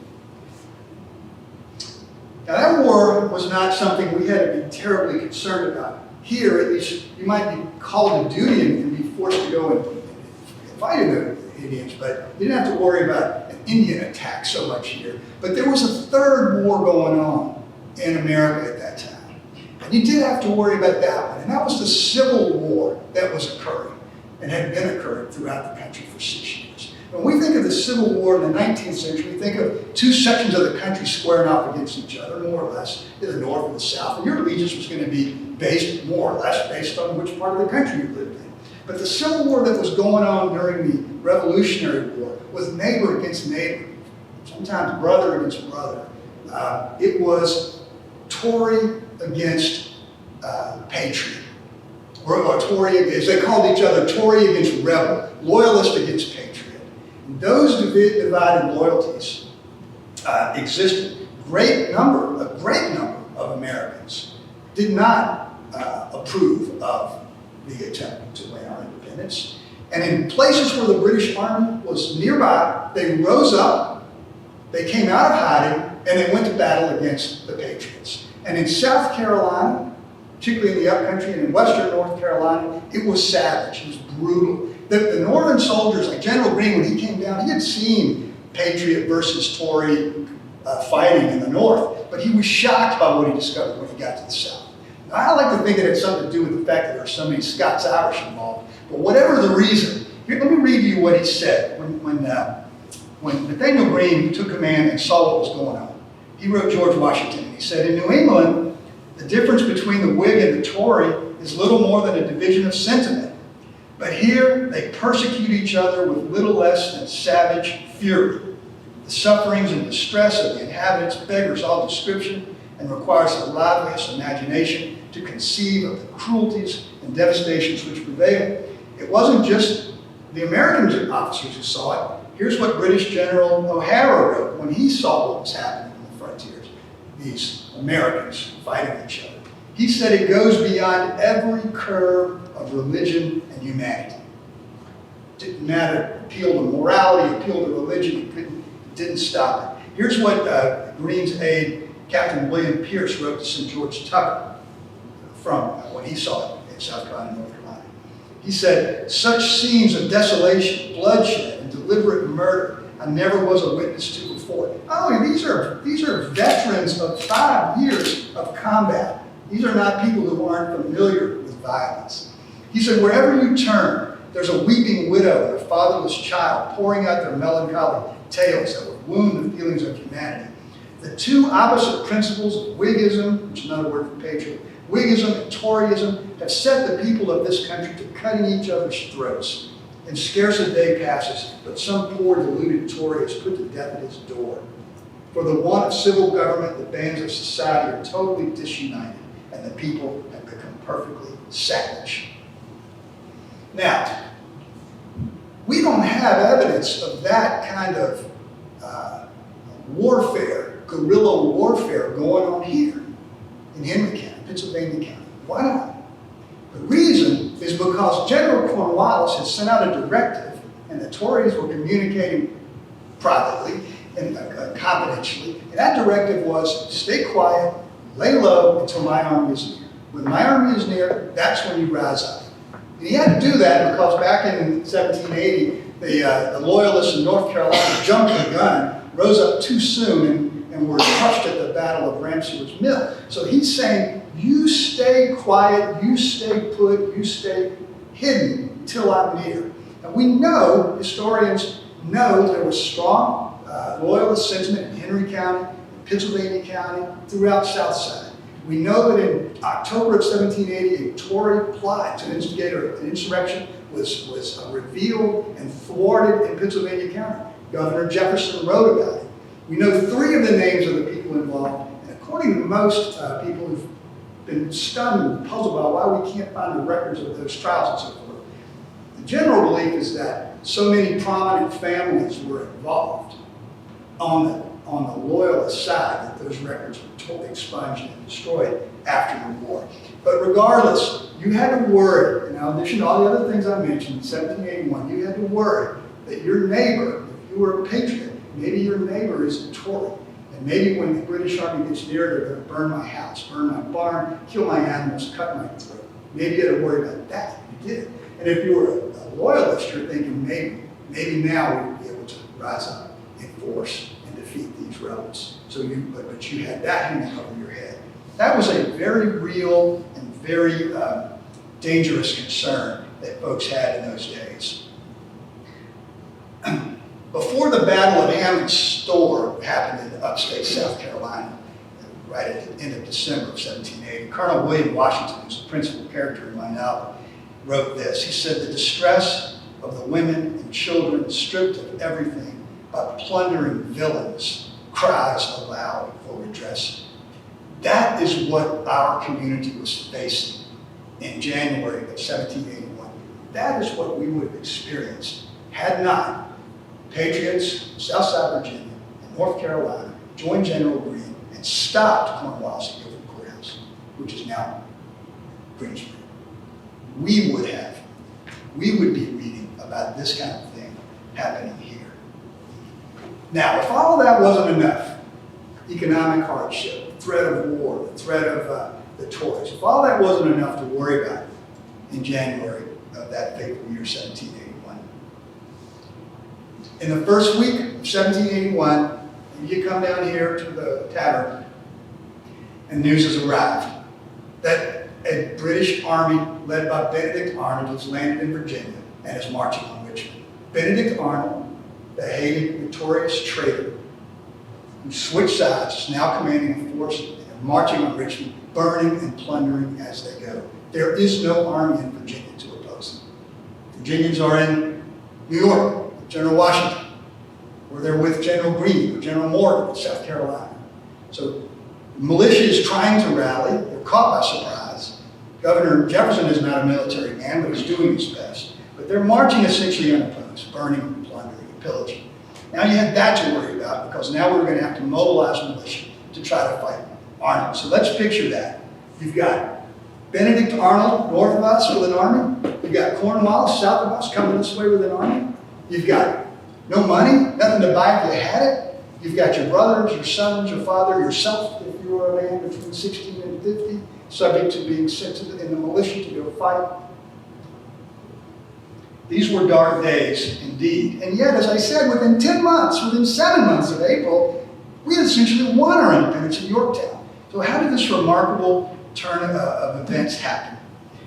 Now that war was not something we had to be terribly concerned about. Here, at least, you might be called to duty and be forced to go and fight the Indians, but you didn't have to worry about an Indian attack so much here. But there was a third war going on in America at that time. And you did have to worry about that one, and that was the Civil War that was occurring and had been occurring throughout the country for 6 years. When we think of the Civil War in the 19th century, we think of two sections of the country squaring off against each other, more or less, in the north and the south. And your allegiance was going to be based, more or less, based on which part of the country you lived in. But the Civil War that was going on during the Revolutionary War was neighbor against neighbor, sometimes brother against brother. It was Tory against Patriot, or Tory, as they called each other, Tory against rebel, loyalist against patriot. And those divided loyalties existed. A great number of Americans did not approve of the attempt to win our independence. And in places where the British Army was nearby, they rose up, they came out of hiding, and they went to battle against the Patriots. And in South Carolina, particularly in the upcountry and in western North Carolina, it was savage, it was brutal. The northern soldiers, like General Greene, when he came down, he had seen Patriot versus Tory fighting in the north, but he was shocked by what he discovered when he got to the south. Now, I like to think it had something to do with the fact that there are so many Scots-Irish involved, but whatever the reason, here, let me read you what he said when Nathaniel Greene took command and saw what was going on. He wrote George Washington, and he said, "In New England, the difference between the Whig and the Tory is little more than a division of sentiment. But here they persecute each other with little less than savage fury. The sufferings and distress of the inhabitants beggars all description and requires the liveliest imagination to conceive of the cruelties and devastations which prevail." It wasn't just the American officers who saw it. Here's what British General O'Hara wrote when he saw what was happening on the frontiers. These Americans fighting each other. He said it goes beyond every curve of religion and humanity. It didn't matter, appeal to morality, appeal to religion, it didn't stop it. Here's what Greene's aide, Captain William Pierce, wrote to St. George Tucker from when he saw it in South Carolina and North Carolina. He said, "Such scenes of desolation, bloodshed, and deliberate murder I never was a witness to before." Oh, these are veterans of 5 years of combat. These are not people who aren't familiar with violence. He said, "Wherever you turn, there's a weeping widow and a fatherless child pouring out their melancholy tales that would wound the feelings of humanity. The two opposite principles of Whiggism," which is another word for patriot, Whiggism and Toryism have set the people of this country to cutting each other's throats. And scarce a day passes, but some poor deluded Tory is put to death at his door. For the want of civil government, the bands of society are totally disunited, and the people have become perfectly savage." Now, we don't have evidence of that kind of warfare, guerrilla warfare going on here in Henry County, Pennsylvania County. Why not? The reason is because General Cornwallis had sent out a directive, and the Tories were communicating privately and confidentially. And that directive was, stay quiet, lay low until my army is near. When my army is near, that's when you rise up. And he had to do that because back in 1780, the loyalists in North Carolina jumped the gun, rose up too soon, and were crushed at the Battle of Ramsey's Mill. So he's saying, you stay quiet, you stay put, you stay hidden until I'm near. And we know, historians know, there was strong loyalist sentiment in Henry County, Pennsylvania County, throughout Southside. We know that in October of 1780, a Tory plot to instigate an insurrection was revealed and thwarted in Pennsylvania County. Governor Jefferson wrote about it. We know 3 of the names of the people involved, and according to most people who've been stunned and puzzled by why we can't find the records of those trials and so forth, the general belief is that so many prominent families were involved on the loyalist side that those records were totally expunged and destroyed after the war. But regardless, you had to worry, and in addition to all the other things I mentioned, in 1781, you had to worry that your neighbor, if you were a patriot, Maybe your neighbor is a Tory. And maybe when the British Army gets near, they're going to burn my house, burn my barn, kill my animals, cut my throat. Maybe you had to worry about that. You did. And if you were a loyalist, you're thinking maybe now we would be able to rise up in force and defeat these rebels. So but you had that hanging over your head. That was a very real and very dangerous concern that folks had in those days. Before the Battle of Hammond's Store happened in upstate South Carolina, right at the end of December of 1780, Colonel William Washington, who's the principal character in my novel, wrote this. He said, "The distress of the women and children stripped of everything by plundering villains cries aloud for redress." That is what our community was facing in January of 1781. That is what we would have experienced had not patriots, Southside Virginia, and North Carolina joined General Greene and stopped Cornwallis at Guerrant Courthouse, which is now Greensboro. We would be reading about this kind of thing happening here. Now, if all of that wasn't enough, economic hardship, the threat of war, the threat of the Tories, if all that wasn't enough to worry about in January of that fateful year, 1781, in the first week of 1781, you come down here to the tavern, and news has arrived that a British army led by Benedict Arnold has landed in Virginia and is marching on Richmond. Benedict Arnold, the hated, notorious traitor who switched sides, is now commanding a force and marching on Richmond, burning and plundering as they go. There is no army in Virginia to oppose them. Virginians are in New York with General Washington, or they're with General Greene or General Morgan in South Carolina. So the militia is trying to rally. They're caught by surprise. Governor Jefferson is not a military man, but he's doing his best. But they're marching essentially unopposed, burning and plundering and pillaging. Now you had that to worry about, because now we're going to have to mobilize militia to try to fight Arnold. So let's picture that. You've got Benedict Arnold north of us with an army. You've got Cornwallis south of us coming this way with an army. You've got no money, nothing to buy if you had it. You've got your brothers, your sons, your father, yourself, if you were a man between 16 and 50, subject to being sent in the militia to go fight. These were dark days indeed. And yet, as I said, within 10 months, within 7 months of April, we had essentially won our independence in Yorktown. So how did this remarkable turn of events happen?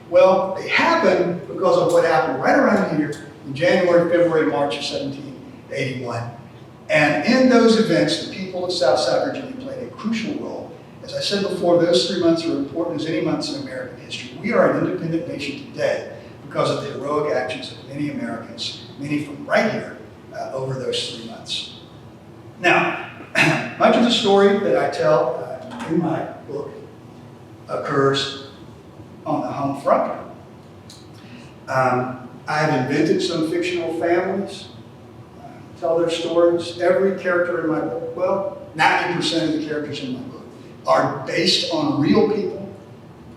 Well, they happened because of what happened right around here in January, February, March of 1781. And in those events, the people of Southside Virginia played a crucial role. As I said before, those 3 months are important as any months in American history. We are an independent nation today because of the heroic actions of many Americans, many from right here, over those 3 months. Now, much of the story that I tell in my book occurs on the home front. I've invented some fictional families, tell their stories. Every character in my book, well, 90% of the characters in my book are based on real people.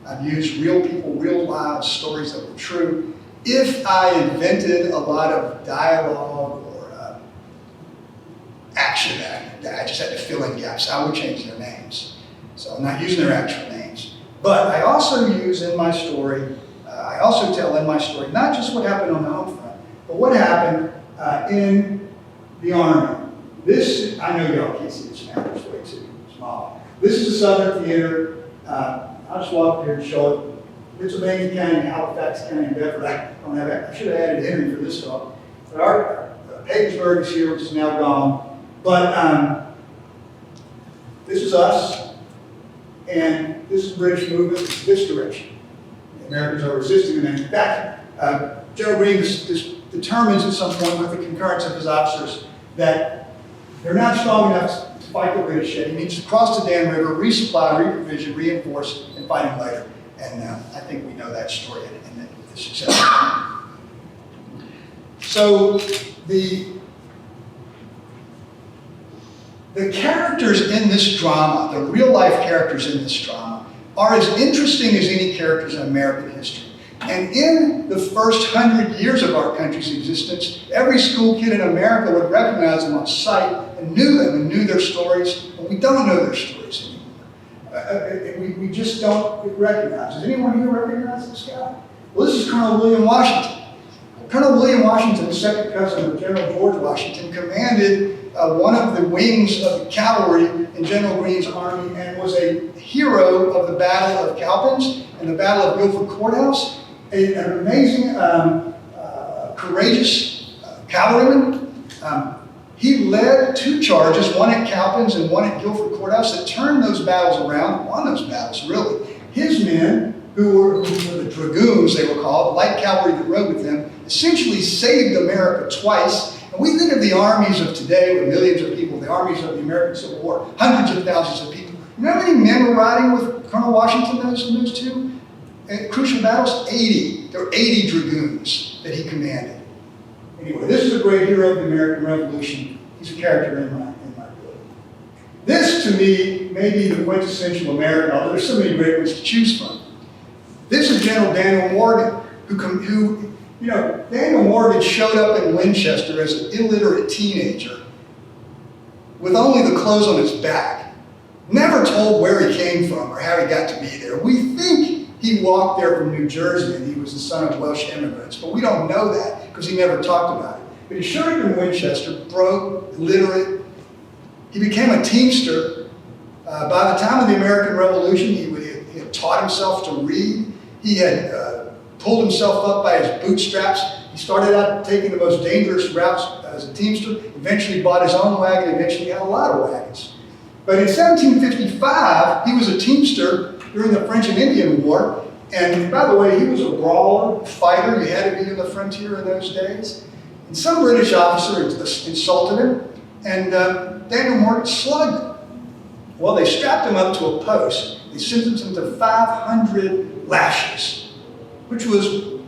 I've used real people, real lives, stories that were true. If I invented a lot of dialogue or action, I just had to fill in gaps. I would change their names. So I'm not using their actual names. But I also use in my story, I also tell in my story, not just what happened on the home front, but what happened in the Army. This, I know y'all can't see this map, it's way too small. This is the Southern Theater. I'll just walk up here and show it. Pennsylvania County, Halifax County, and Bedford. I should have added Henry for this talk. But our Pagersburg is here, which is now gone. But this is us, and this is the British movement. It's this direction. The Americans are resisting, and in fact, General Greene determines at some point with the concurrence of his officers that they're not strong enough to fight the British yet. He needs to cross the Dan River, resupply, reprovision, reinforce, and fight him later. And I think we know that story and the success. So the characters in this drama, the real life characters in this drama, are as interesting as any characters in American history. And in the first 100 years of our country's existence, every school kid in America would recognize them on sight and knew them and knew their stories, but we don't know their stories anymore. We just don't recognize. Does anyone here recognize this guy? Well, this is Colonel William Washington. Colonel William Washington, the second cousin of General George Washington, commanded one of the wings of the cavalry in General Greene's army and was a hero of the Battle of Cowpens and the Battle of Guilford Courthouse. An amazing, courageous cavalryman. He led 2 charges, one at Cowpens and one at Guilford Courthouse, that turned those battles around, won those battles, really. His men, who were the dragoons, they were called, the light cavalry that rode with them, essentially saved America twice. And we think of the armies of today with millions of people, the armies of the American Civil War, hundreds of thousands of people. You know how many men were riding with Colonel Washington in those 2 crucial battles? 80. There were 80 dragoons that he commanded. Anyway, this is a great hero of the American Revolution. He's a character in my book. This, to me, may be the quintessential American, although there's so many great ones to choose from. This is General Daniel Morgan, who Daniel Morgan showed up in Winchester as an illiterate teenager with only the clothes on his back, never told where he came from or how he got to be there. We think he walked there from New Jersey and he was the son of Welsh immigrants, but we don't know that because he never talked about it. But he showed up in Winchester, broke, illiterate. He became a teamster. By the time of the American Revolution, he had taught himself to read. He had pulled himself up by his bootstraps. He started out taking the most dangerous routes as a teamster, eventually bought his own wagon, eventually had a lot of wagons. But in 1755, he was a teamster during the French and Indian War. And by the way, he was a brawler, fighter. You had to be on the frontier in those days. And some British officer insulted him, and Daniel Morgan slugged him. Well, they strapped him up to a post. They sentenced him to 500 lashes, which was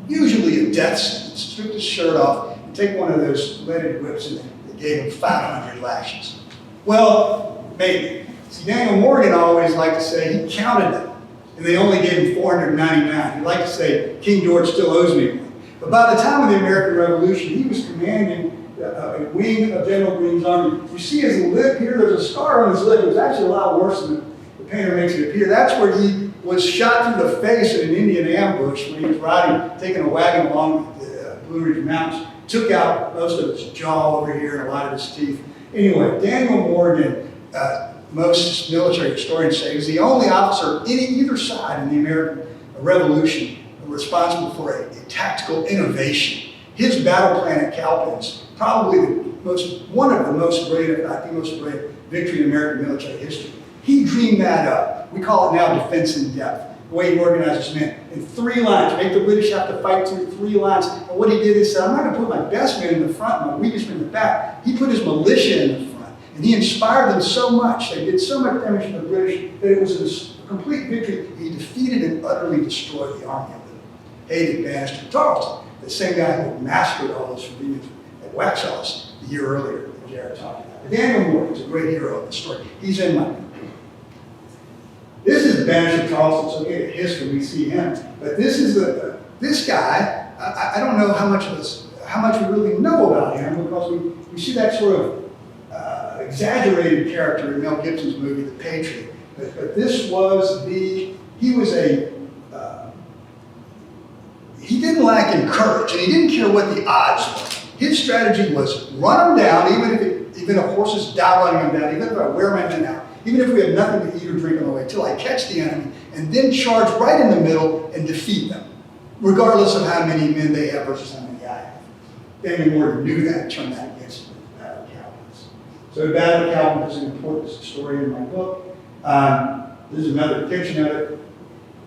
usually a death sentence. Stripped his shirt off and take one of those leaded whips, and they gave him 500 lashes. Well, maybe. See, Daniel Morgan always liked to say he counted them, and they only gave him 499. He liked to say, King George still owes me one. But by the time of the American Revolution, he was commanding a wing of General Greene's army. You see his lip here, there's a scar on his lip. It was actually a lot worse than the painter makes it appear. That's where he was shot through the face in an Indian ambush when he was riding, taking a wagon along the Blue Ridge Mountains. Took out most of his jaw over here and a lot of his teeth. Anyway, Daniel Morgan, most military historians say, was the only officer in either side in the American Revolution responsible for a tactical innovation. His battle plan at Cowpens, probably one of the most brilliant, if not the most brilliant victory in American military history. He dreamed that up. We call it now defense in depth. The way he organized his men in 3 lines, make the British have to fight through 3 lines. And what he did is said, I'm not going to put my best men in the front and my weakest men in the back. He put his militia in the front. And he inspired them so much, they did so much damage to the British, that it was a complete victory. He defeated and utterly destroyed the army of the hated Banastre Tarleton, the same guy who had massacred all those Virginians at Waxhaws the year earlier that Jared talked about. Daniel Morgan is a great hero of the story. He's in my book. This is Banastre Tarleton, so okay, history, we see him. But this is this guy, I don't know how much we really know about him, because we see that sort of exaggerated character in Mel Gibson's movie, The Patriot. But this was he didn't lack in courage, and he didn't care what the odds were. His strategy was run them down, even if horses die running them down, even if I wear my men out, even if we have nothing to eat or drink on the way, till I catch the enemy, and then charge right in the middle and defeat them, regardless of how many men they have versus how many I have. Daniel Morgan knew that and turned that against him in the Battle of Cowpens. So the Battle of Cowpens is an important story in my book. This is another depiction of it.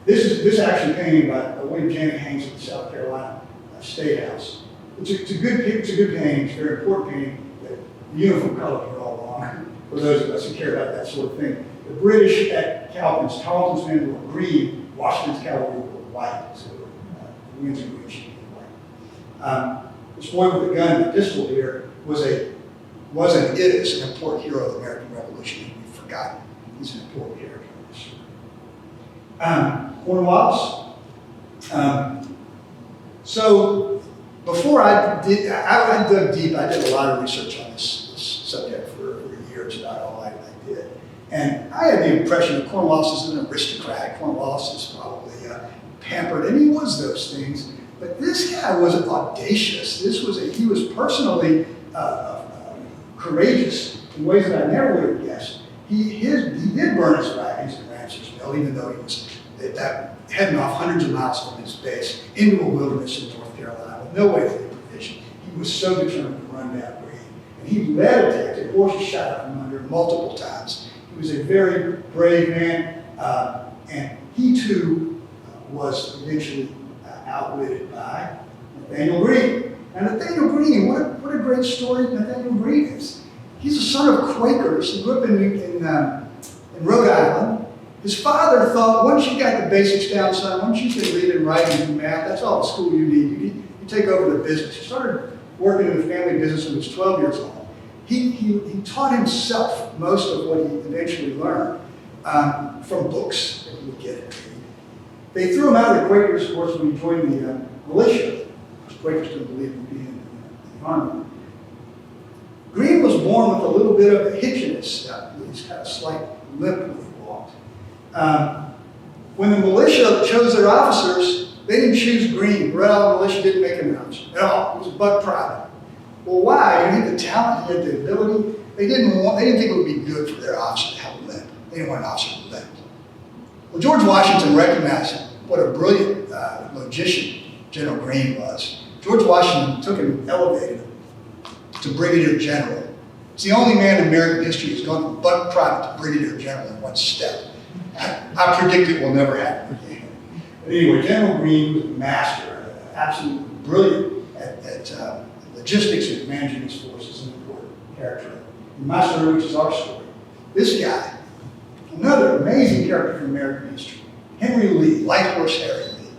This is actually painting by William Jennings Haynes at the South Carolina State House. It's a good painting. It's a very important painting. The uniform colors are all wrong for those of us who care about that sort of thing. The British at Cowpens, Tarleton's men were green, Washington's cavalry were white. So the winds and green should be white. This boy with the gun and the pistol here is an important hero of the American Revolution. We've forgotten. He's an important character in this story. Cornwallis, So before I dug deep. I did a lot of research on this subject for years, not all I did. And I had the impression that Cornwallis is an aristocrat. Cornwallis is probably pampered, and he was those things. But this guy was audacious. He was personally courageous in ways that I never would have guessed. He did burn his wagons in Rancher's Mill, even though he was heading off hundreds of miles from his base into a wilderness in North Carolina with no way for provision. He was so determined to run down Green. And he led attack, and horses shot out from under multiple times. He was a very brave man, and he too was eventually outwitted by Nathaniel Greene. Now Nathaniel Greene, what a great story Nathaniel Greene is. He's a son of Quakers. He grew up in Rhode Island. His father thought, once you got the basics down, son, once you can read and write and math, that's all the school you need. You take over the business. He started working in the family business when he was 12 years old. He taught himself most of what he eventually learned from books that he would get at. They threw him out of the Quakers, of course, when he joined the militia. Because Quakers didn't believe in being in the army. Greene was born with a little bit of a hitch in his step. He's got a slight limp when he walked. When the militia chose their officers, they didn't choose Greene. The Red Island militia didn't make him an officer at all. He was a buck private. Well, why? He had the talent, he had the ability. They didn't think it would be good for their officer to have a limp. They didn't want an officer with a limp. Well, George Washington recognized what a brilliant logician General Greene was. George Washington took him and elevated him to brigadier general. It's the only man in American history who's gone from buck private to brigadier general in one step. I predict it will never happen again. But anyway, General Greene was a master, absolutely brilliant at logistics and managing his forces, an important character. In my story, which is our story, this guy, another amazing character from American history, Henry Lee, Light Horse Harry Lee.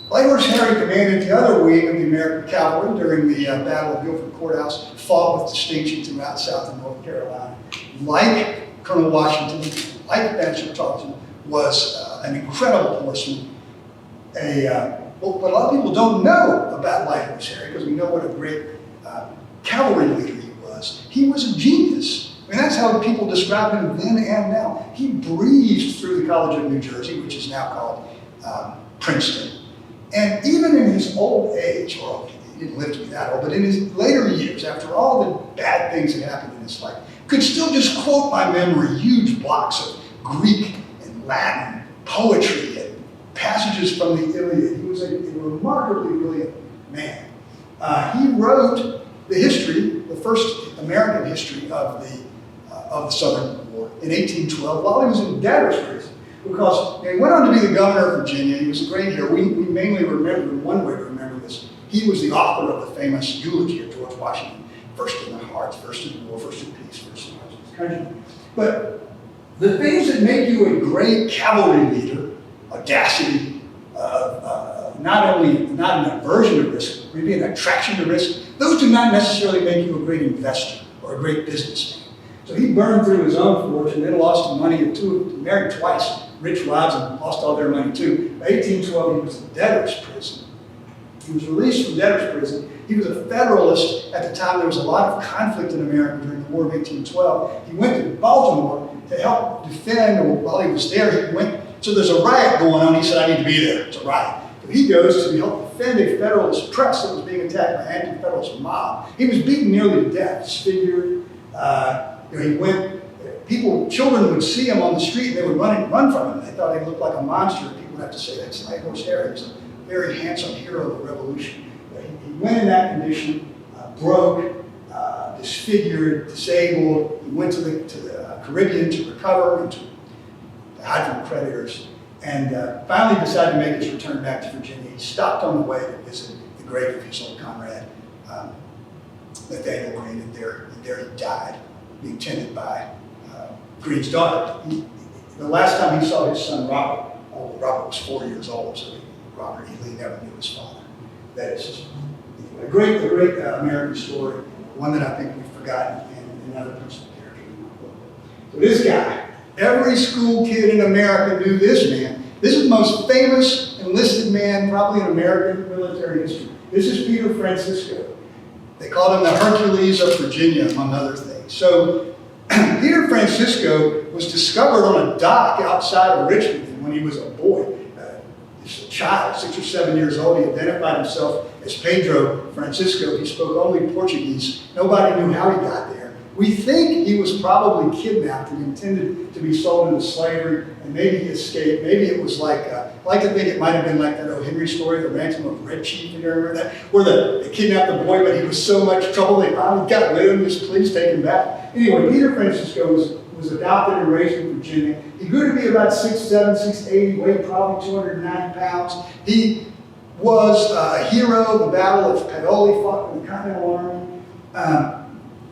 Light Horse Harry commanded the other wing of the American cavalry during the Battle of Guilford Courthouse, fought with distinction throughout South and North Carolina. Like Colonel Washington, like Benjamin Tarleton, was an incredible horseman. What a lot of people don't know about Light Horse Harry, because we know what a great cavalry leader he was. He was a genius. I mean, that's how people describe him then and now. He breezed through the College of New Jersey, which is now called Princeton. And even in his old age, or he didn't live to be that old, but in his later years, after all the bad things that happened in his life, could still just quote by memory huge blocks of Greek and Latin poetry and passages from the Iliad. He was a remarkably brilliant man. He wrote the history, the first American history of the Southern War in 1812 while he was in debtor's prison. Because he went on to be the governor of Virginia. He was a great hero. We mainly remember, one way to remember this, he was the author of the famous eulogy of George Washington, first in the hearts, first in war, first in peace, first in his country. But the things that make you a great cavalry leader, audacity, not an aversion to risk, maybe an attraction to risk, those do not necessarily make you a great investor or a great businessman. So he burned through his own fortune, then lost the money of married twice, rich wives, and lost all their money too. By 1812, he was in debtor's prison. He was released from debtor's prison. He was a Federalist at the time. There was a lot of conflict in America during the War of 1812. He went to Baltimore to help defend, or while he was there, so there's a riot going on. He said, I need to be there. It's a riot. So he goes to help defend a Federalist press that was being attacked by an anti-Federalist mob. He was beaten nearly to death, disfigured. He went, children would see him on the street and they would run from him. They thought he looked like a monster. People would have to say, that's Light Horse Harry. He was a very handsome hero of the Revolution. But he went in that condition, broke, disfigured, disabled. He went to the Caribbean to recover and to hide from creditors. And finally decided to make his return back to Virginia. He stopped on the way to visit the grave of his old comrade, Nathaniel Greene, and there he died, being tended by Greene's daughter. The last time he saw his son, Robert was 4 years old, so Robert E. Lee never knew his father. That is just a great American story, one that I think we've forgotten, and another principal character in my book. So this guy, every school kid in America knew this man. This is the most famous and enlisted man, probably in American military history. This is Peter Francisco. They called him the Hercules of Virginia, among other things. So Peter Francisco was discovered on a dock outside of Richmond when he was a boy. Just a child, 6 or 7 years old. He identified himself as Pedro Francisco. He spoke only Portuguese. Nobody knew how he got there. We think he was probably kidnapped and intended to be sold into slavery, and maybe he escaped. Maybe it was like to think it might have been like that O. Henry story, the ransom of Red Chief, if you remember that, where they kidnapped the boy, but he was so much trouble they finally got rid of him. Just please take him back. Anyway, Peter Francisco was adopted and raised in Virginia. He grew to be about 6'7", 6'8", weighed probably 290 pounds. He was a hero of the Battle of Paoli, fought in the Continental Army.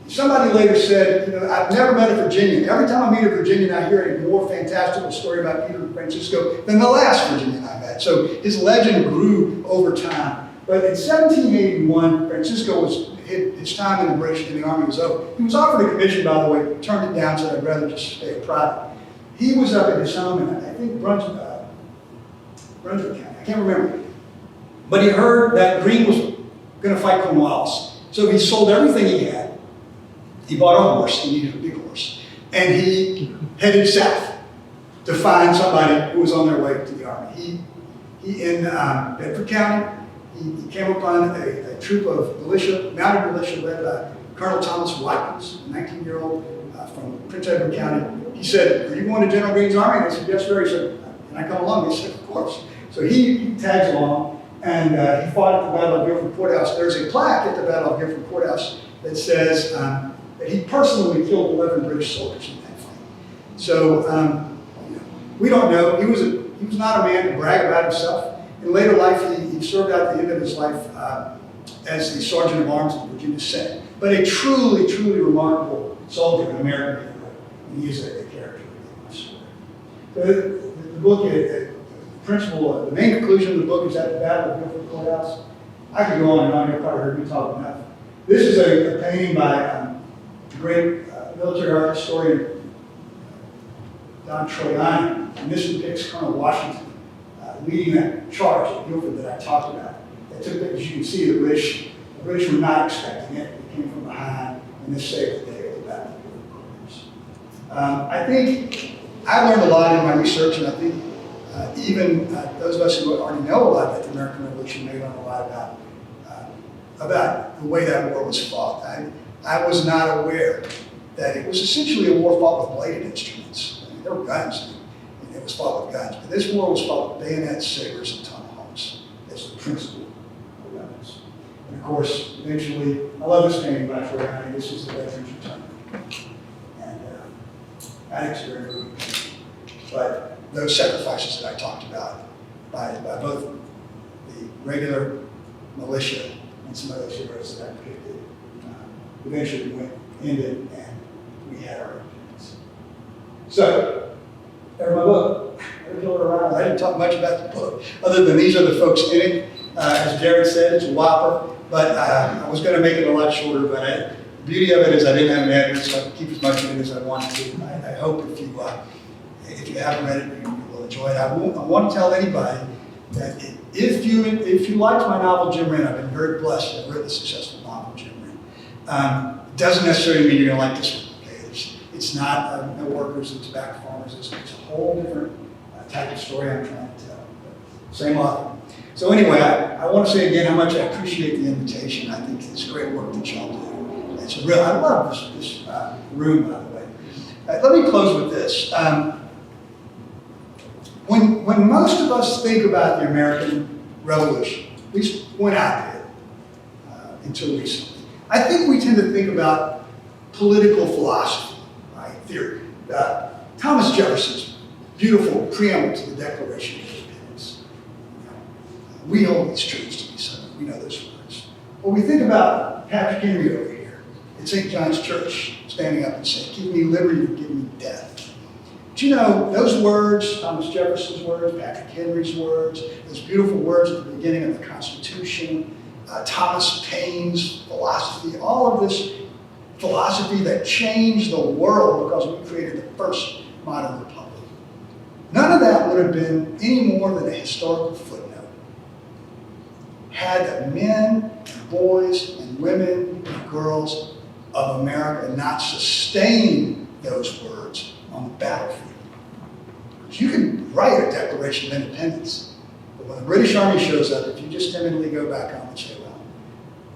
Somebody later said, I've never met a Virginian. Every time I meet a Virginian, I hear a more fantastical story about Peter Francisco than the last Virginian I met. So his legend grew over time. But in 1781, Francisco his time in the Army was over. He was offered a commission, by the way, turned it down, said I'd rather just stay a private. He was up at his home in, I think, Brunswick County. I can't remember. But he heard that Greene was going to fight Cornwallis. So he sold everything he had. He bought a horse. He needed a big horse. And he headed south to find somebody who was on their way to the Army. He in Bedford County, he came upon a troop of mounted militia led by Colonel Thomas Watkins, a 19-year-old from Prince Edward County. He said, "Are you going to General Greene's army?" They said, "Yes, sir." He said, "Can I come along?" They said, "Of course." So he tags along, and he fought at the Battle of Guilford Courthouse. There's a plaque at the Battle of Guilford Courthouse that says that he personally killed 11 British soldiers in that fight. So we don't know. He was not a man to brag about himself. In later life, he served out the end of his life as the Sergeant of Arms in the Virginia Senate. But a truly, truly remarkable soldier, an American hero. And he is a character in my story. So the book, the main conclusion of the book is at the Battle of Guilford Courthouse. I could go on and on. You've probably heard me talk enough. This is a painting by the great military art historian Don Troiani, and this depicts Colonel Washington leading that charge at Guilford that I talked about. As you can see, the British were not expecting it. It came from behind, and this saved the day of the Battle of Guilford Courthouse. I think I learned a lot in my research, and I think even those of us who already know a lot about the American Revolution may learn a lot about the way that war was fought. I was not aware that it was essentially a war fought with bladed instruments. I mean, there were guns, and it was fought with guns. But this war was fought with bayonets, sabers, and tomahawks as the principal weapons. And of course, eventually, I love this painting by Troiani. This is the Veterans Return. And I think it's very moving. But those sacrifices that I talked about by both the regular militia and some of those heroes that I predicted eventually ended, and we had our independence. So, there's my book. I didn't talk much about the book, other than these are the folks in it. As Jared said, it's a whopper, but I was going to make it a lot shorter, but the beauty of it is I didn't have an editor, so I could keep as much in it as I wanted to. I hope if you haven't read it, you will enjoy it. I want to tell anybody that if you liked my novel, Jim Wren, I've been very blessed. I've read the successful novel, Jim Wren. Doesn't necessarily mean you're going to like this one. Okay? It's not no workers and tobacco farmers. It's a whole different type of story I'm trying to tell. But same author. So anyway, I want to say again how much I appreciate the invitation. I think it's great work that y'all do. I love this room, by the way. Let me close with this. When most of us think about the American Revolution, at least when I did, until recently, I think we tend to think about political philosophy, right? Theory. Thomas Jefferson's beautiful preamble to the Declaration of Independence. We hold these truths to be so. We know those words. When we think about Patrick Henry over here at St. John's Church, standing up and saying, "Give me liberty or give me death." But you know, those words, Thomas Jefferson's words, Patrick Henry's words, those beautiful words at the beginning of the Constitution, Thomas Paine's philosophy, all of this philosophy that changed the world because we created the first modern republic. None of that would have been any more than a historical footnote had the men and boys and women and girls of America not sustained those words on the battlefield. You can write a Declaration of Independence, but when the British Army shows up, if you just timidly go back home and say, well,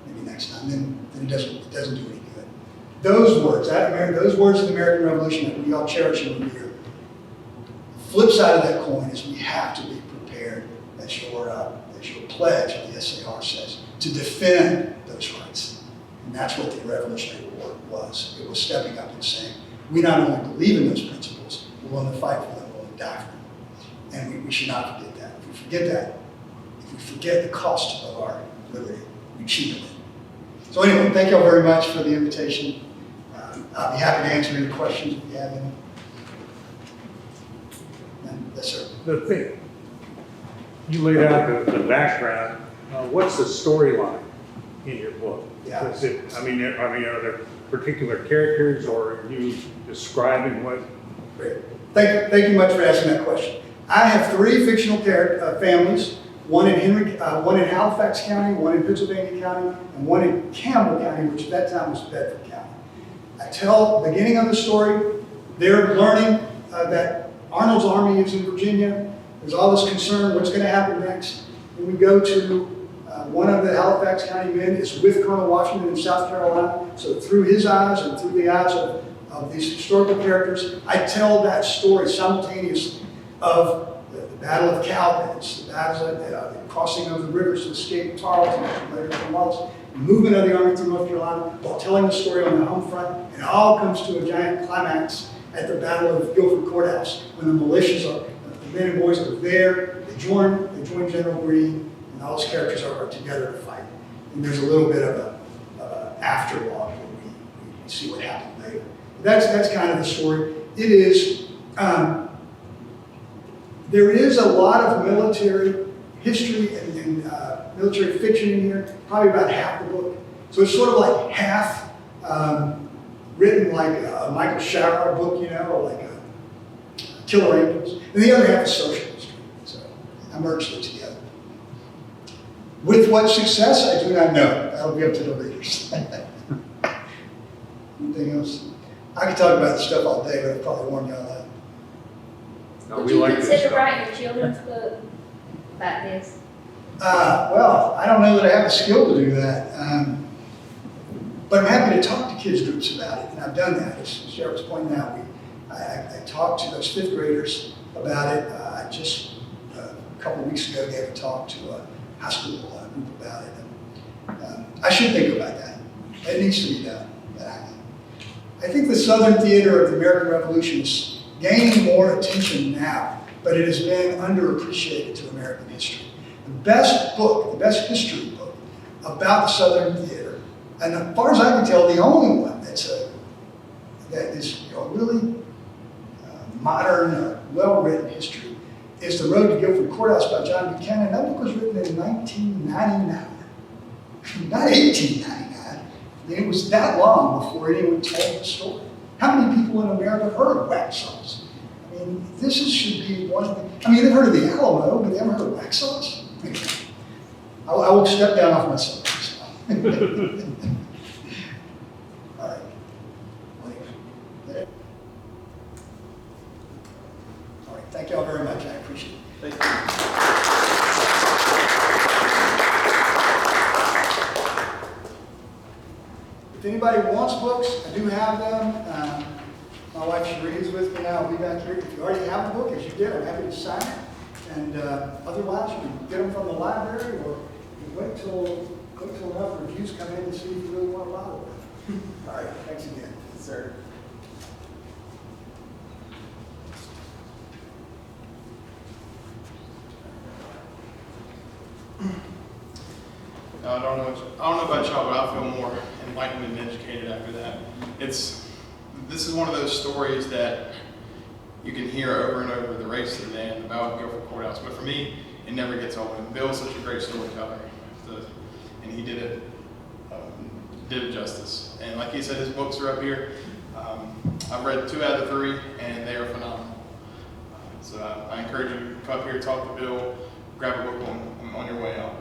maybe next time, then it doesn't do any good. Those words, those words of the American Revolution that we all cherish and revere. The flip side of that coin is we have to be prepared, as your pledge of the SAR says, to defend those rights. And that's what the Revolutionary War was. It was stepping up and saying, we not only believe in those principles, we're willing to fight for them, we're willing to die for them. And we should not forget that. If we forget that, if we forget the cost of our liberty, we cheapen it. So anyway, thank you all very much for the invitation. I'll be happy to answer any questions if you have any. Yes, sir. The thing, you laid out the background. What's the storyline in your book? Yeah. Is it, are there particular characters, or are you describing what? Great. Thank you much for asking that question. I have 3 fictional families, one in Halifax County, one in Pennsylvania County, and one in Campbell County, which at that time was Bedford County. I tell the beginning of the story, they're learning that Arnold's army is in Virginia. There's all this concern, what's going to happen next? And we go to one of the Halifax County men is with Colonel Washington in South Carolina. So through his eyes and through the eyes of these historical characters, I tell that story simultaneously of the Battle of Cowpens, the battles the crossing of the rivers to escape Tarleton and later Cornwallis, the movement of the army through North Carolina, while telling the story on the home front. And it all comes to a giant climax at the Battle of Guilford Courthouse, when the militias the men and boys are there, they join General Greene, and all those characters are together to fight. And there's a little bit of a afterwalk where we see what happened later. That's kind of the story. It is, there is a lot of military history and military fiction in here, probably about half the book. So it's sort of like half written like a Michael Shara book, or like a Killer Angels, and the other half is social history. So I merged it together. With what success, I do not know. That'll be up to the readers. Anything else? I could talk about this stuff all day, but I'd probably warn y'all out. No, Would we you like this consider stuff. writing a children's book about this? Well, I don't know that I have the skill to do that. But I'm happy to talk to kids groups about it, and I've done that. As Jared was pointing out, I talked to those 5th graders about it. I just, a couple of weeks ago, gave a talk to a high school group about it. And, I should think about that. It needs to be done. I think the Southern theater of the American Revolution is gaining more attention now, but it has been underappreciated to American history. The best book, the best history book about the Southern theater, and as far as I can tell, the only one that is really modern, well-written history, is The Road to Guilford Courthouse by John Buchanan. That book was written in 1999, not 1899. It was that long before anyone told the story. How many people in America have heard of wax sauce? I mean, should be one of the, they've heard of the Alamo, but they haven't heard of wax sauce? I will step down off my soapbox. All right. All right, thank you all very much. I appreciate it. Thank you. If anybody wants books, I do have them. My wife Cherie is with me now. I'll be back here. If you already have a book, as you did, I'm happy to sign it. And otherwise, you can get them from the library, or you wait till enough reviews come in and see if you really want to buy them. All right, thanks again. Yes, sir. I don't know about y'all, but I feel more enlightened and educated after that. This is one of those stories that you can hear over and over, the race to the end, the Battle of Guilford Courthouse. But for me, it never gets old. And Bill's such a great storyteller, and he did it justice. And like he said, his books are up here. I've read 2 out of the 3, and they are phenomenal. So I I encourage you to come up here, talk to Bill, grab a book on your way out.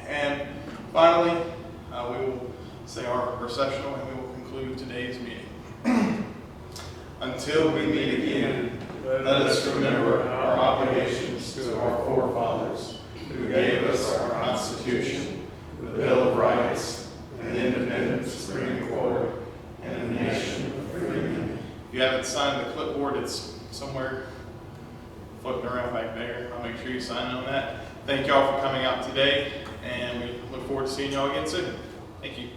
And finally, we will say our recessional and we will conclude today's meeting. Until we meet again, let us remember our obligations to our forefathers who gave us our Constitution, the Bill of Rights, an independent Supreme Court, and a nation of freemen. If you haven't signed the clipboard, it's somewhere floating around back there. I'll make sure you sign on that. Thank y'all for coming out today, and we look forward to seeing y'all again soon. Thank you.